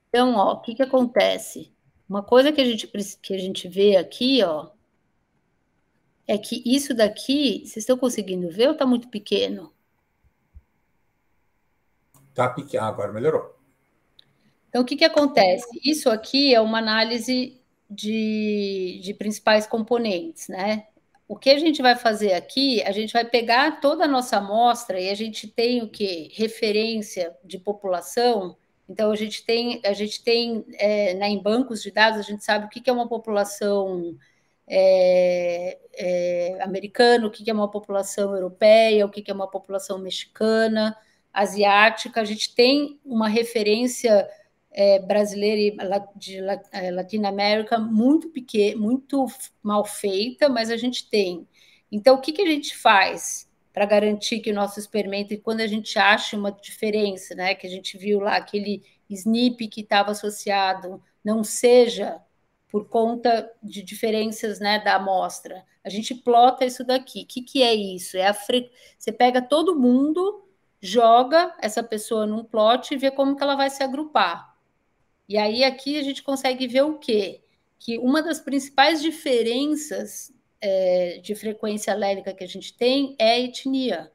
Então, ó, o que acontece? Uma coisa que a gente vê aqui, ó, é que isso daqui, vocês estão conseguindo ver ou está muito pequeno? Está pequeno, agora melhorou. Então, o que acontece? Isso aqui é uma análise de principais componentes, né? O que a gente vai fazer aqui, a gente vai pegar toda a nossa amostra e a gente tem o quê? Referência de população. Então, a gente tem né, em bancos de dados, a gente sabe o que é uma população americana, o que é uma população europeia, o que é uma população mexicana, asiática. A gente tem uma referência brasileira e de Latinoamérica muito pequena, muito mal feita, mas a gente tem. Então, o que a gente faz para garantir que o nosso experimento, e quando a gente acha uma diferença, né, que a gente viu lá, aquele SNP que estava associado, não seja por conta de diferenças, né, da amostra, a gente plota isso daqui. O que é isso? Você pega todo mundo, joga essa pessoa num plot e vê como que ela vai se agrupar. E aí aqui a gente consegue ver o quê? Que uma das principais diferenças de frequência alélica que a gente tem é a etnia.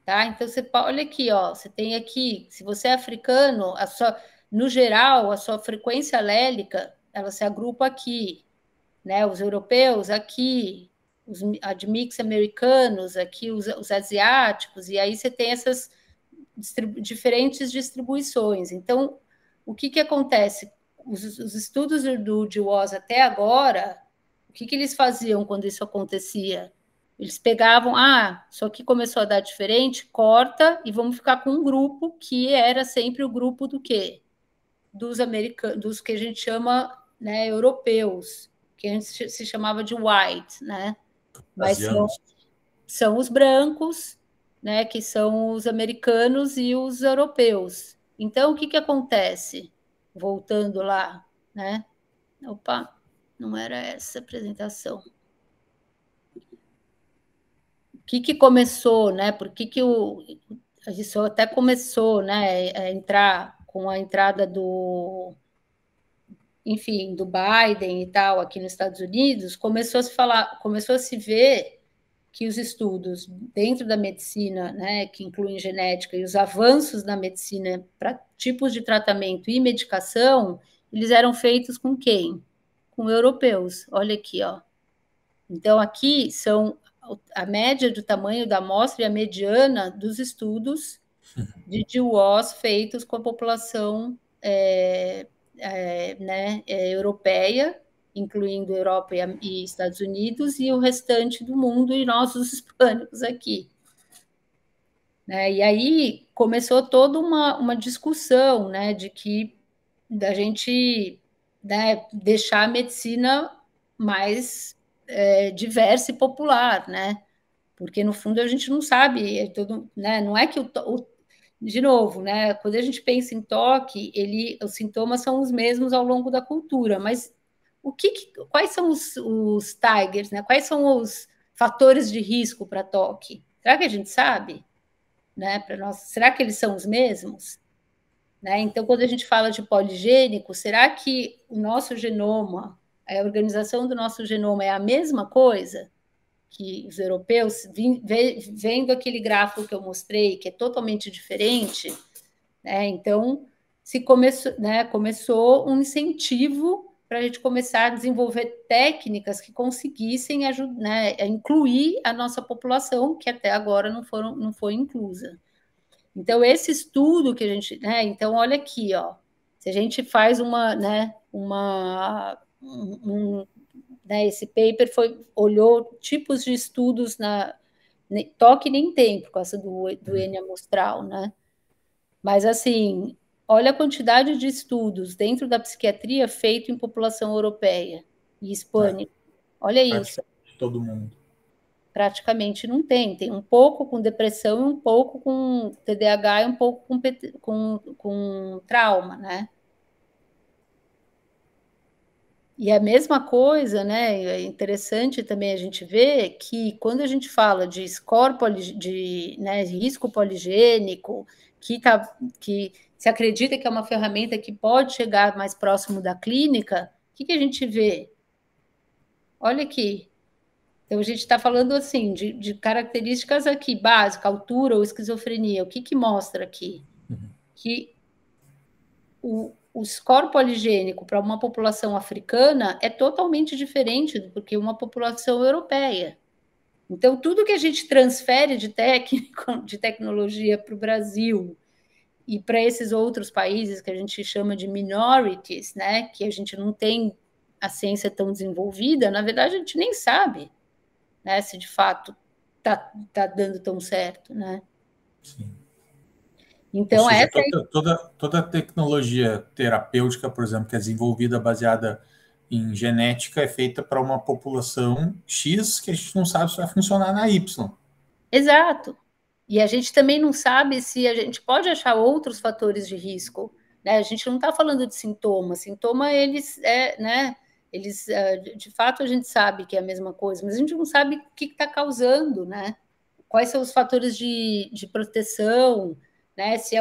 tá? Então, olha aqui, ó, você tem aqui, se você é africano, no geral, a sua frequência alélica, ela se agrupa aqui, né? Os europeus aqui, os admix americanos aqui, os asiáticos, e aí você tem essas diferentes distribuições. Então, o que acontece? Os estudos do DWOS até agora, o que eles faziam quando isso acontecia? Eles pegavam, isso aqui começou a dar diferente, corta e vamos ficar com um grupo que era sempre o grupo do quê? Dos americanos, dos que a gente chama, né, europeus, que antes se chamava de white, né? Mas são os brancos, né, que são os americanos e os europeus. Então, o que acontece? Voltando lá, né? Opa, não era essa apresentação. O que começou, né? Por que isso até começou, né, a entrar com a entrada do Biden e tal aqui nos Estados Unidos, começou a se ver que os estudos dentro da medicina, né, que incluem genética e os avanços na medicina para tipos de tratamento e medicação, eles eram feitos com quem? Com europeus. Olha aqui, ó. Então, aqui são a média do tamanho da amostra e a mediana dos estudos de DWOS feitos com a população europeia, incluindo Europa e Estados Unidos, e o restante do mundo, e nós, os hispânicos, aqui. Né? E aí começou toda uma discussão, né, da gente, né, deixar a medicina mais diversa e popular, né? Porque, no fundo, a gente não sabe, né, não é que de novo, né, quando a gente pensa em toque, os sintomas são os mesmos ao longo da cultura, mas quais são os triggers, né? Quais são os fatores de risco para toque? Será que a gente sabe? Né? Para nós, será que eles são os mesmos? Né? Então, quando a gente fala de poligênico, será que o nosso genoma, a organização do nosso genoma é a mesma coisa que os europeus, vendo aquele gráfico que eu mostrei, que é totalmente diferente, né? Então, começou um incentivo para a gente começar a desenvolver técnicas que conseguissem ajudar, né, a incluir a nossa população, que até agora não foi inclusa. Então, esse estudo que a gente... Né, então, olha aqui, ó, se a gente faz esse paper olhou tipos de estudos toque nem tem, por causa do N amostral, né? Mas, assim, olha a quantidade de estudos dentro da psiquiatria feito em população europeia e hispânica. Olha isso. Todo mundo. Praticamente não tem. Tem um pouco com depressão, um pouco com TDAH e um pouco com trauma, né? E a mesma coisa, né? É interessante também a gente ver que quando a gente fala de score de risco poligênico, que se acredita que é uma ferramenta que pode chegar mais próximo da clínica, o que a gente vê? Olha aqui. Então, a gente está falando assim de características aqui, básicas, altura ou esquizofrenia. O que mostra aqui? Que o score poligênico para uma população africana é totalmente diferente do que uma população europeia. Então, tudo que a gente transfere de tecnologia para o Brasil e para esses outros países que a gente chama de minorities, né, que a gente não tem a ciência tão desenvolvida, na verdade, a gente nem sabe, né, se de fato tá dando tão certo, né? Sim. Então, ou seja, toda a tecnologia terapêutica, por exemplo, que é desenvolvida baseada em genética, é feita para uma população X que a gente não sabe se vai funcionar na Y. Exato. E a gente também não sabe se a gente pode achar outros fatores de risco, né? A gente não está falando de sintomas. Sintoma, né? De fato, a gente sabe que é a mesma coisa, mas a gente não sabe o que está causando, né? Quais são os fatores de proteção, né? Se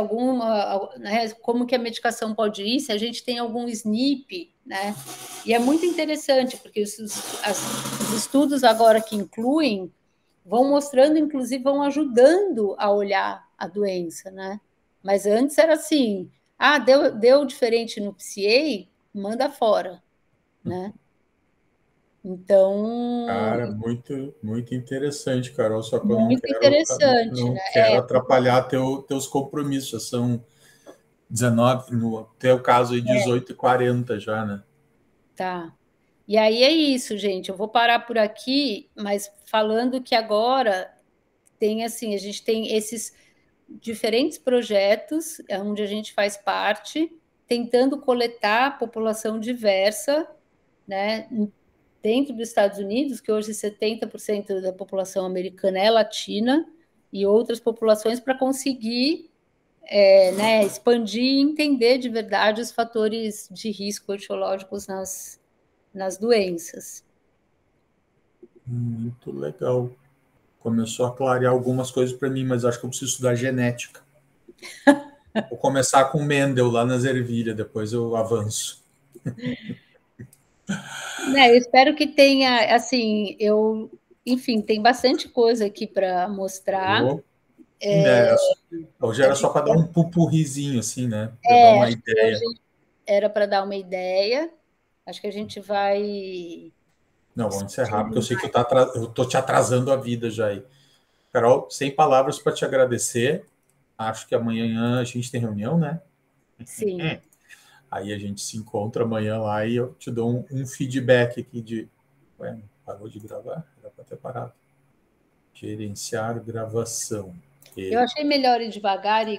né? Como que a medicação pode ir, se a gente tem algum SNP, né? E é muito interessante, porque os estudos agora que incluem vão mostrando, inclusive, vão ajudando a olhar a doença, né? Mas antes era assim, deu diferente no PCA, manda fora, né? Então... Cara, muito, muito interessante, Carol, só que eu muito interessante, não né? quero atrapalhar teus compromissos, já são 19, no teu caso aí 18h40 já, né? Tá. E aí é isso, gente, eu vou parar por aqui, mas falando que agora tem assim, a gente tem esses diferentes projetos onde a gente faz parte, tentando coletar população diversa, né? Dentro dos Estados Unidos, que hoje 70% da população americana é latina, e outras populações para conseguir né, expandir e entender de verdade os fatores de risco etiológicos nas doenças. Muito legal. Começou a clarear algumas coisas para mim, mas acho que eu preciso estudar genética. Vou começar com Mendel lá nas ervilhas, depois eu avanço. Eu espero que tenha, assim, enfim, tem bastante coisa aqui para mostrar. Hoje era só para dar um pupurrizinho, assim, né? Para dar uma ideia. Hoje era para dar uma ideia. Acho que a gente vai... Não, vamos encerrar, porque eu sei que eu estou te atrasando a vida já aí. Carol, sem palavras para te agradecer. Acho que amanhã a gente tem reunião, né? Sim. Aí a gente se encontra amanhã lá e eu te dou um feedback aqui de... Ué, parou de gravar? Era para ter parado. Gerenciar gravação. Eu achei melhor ir devagar e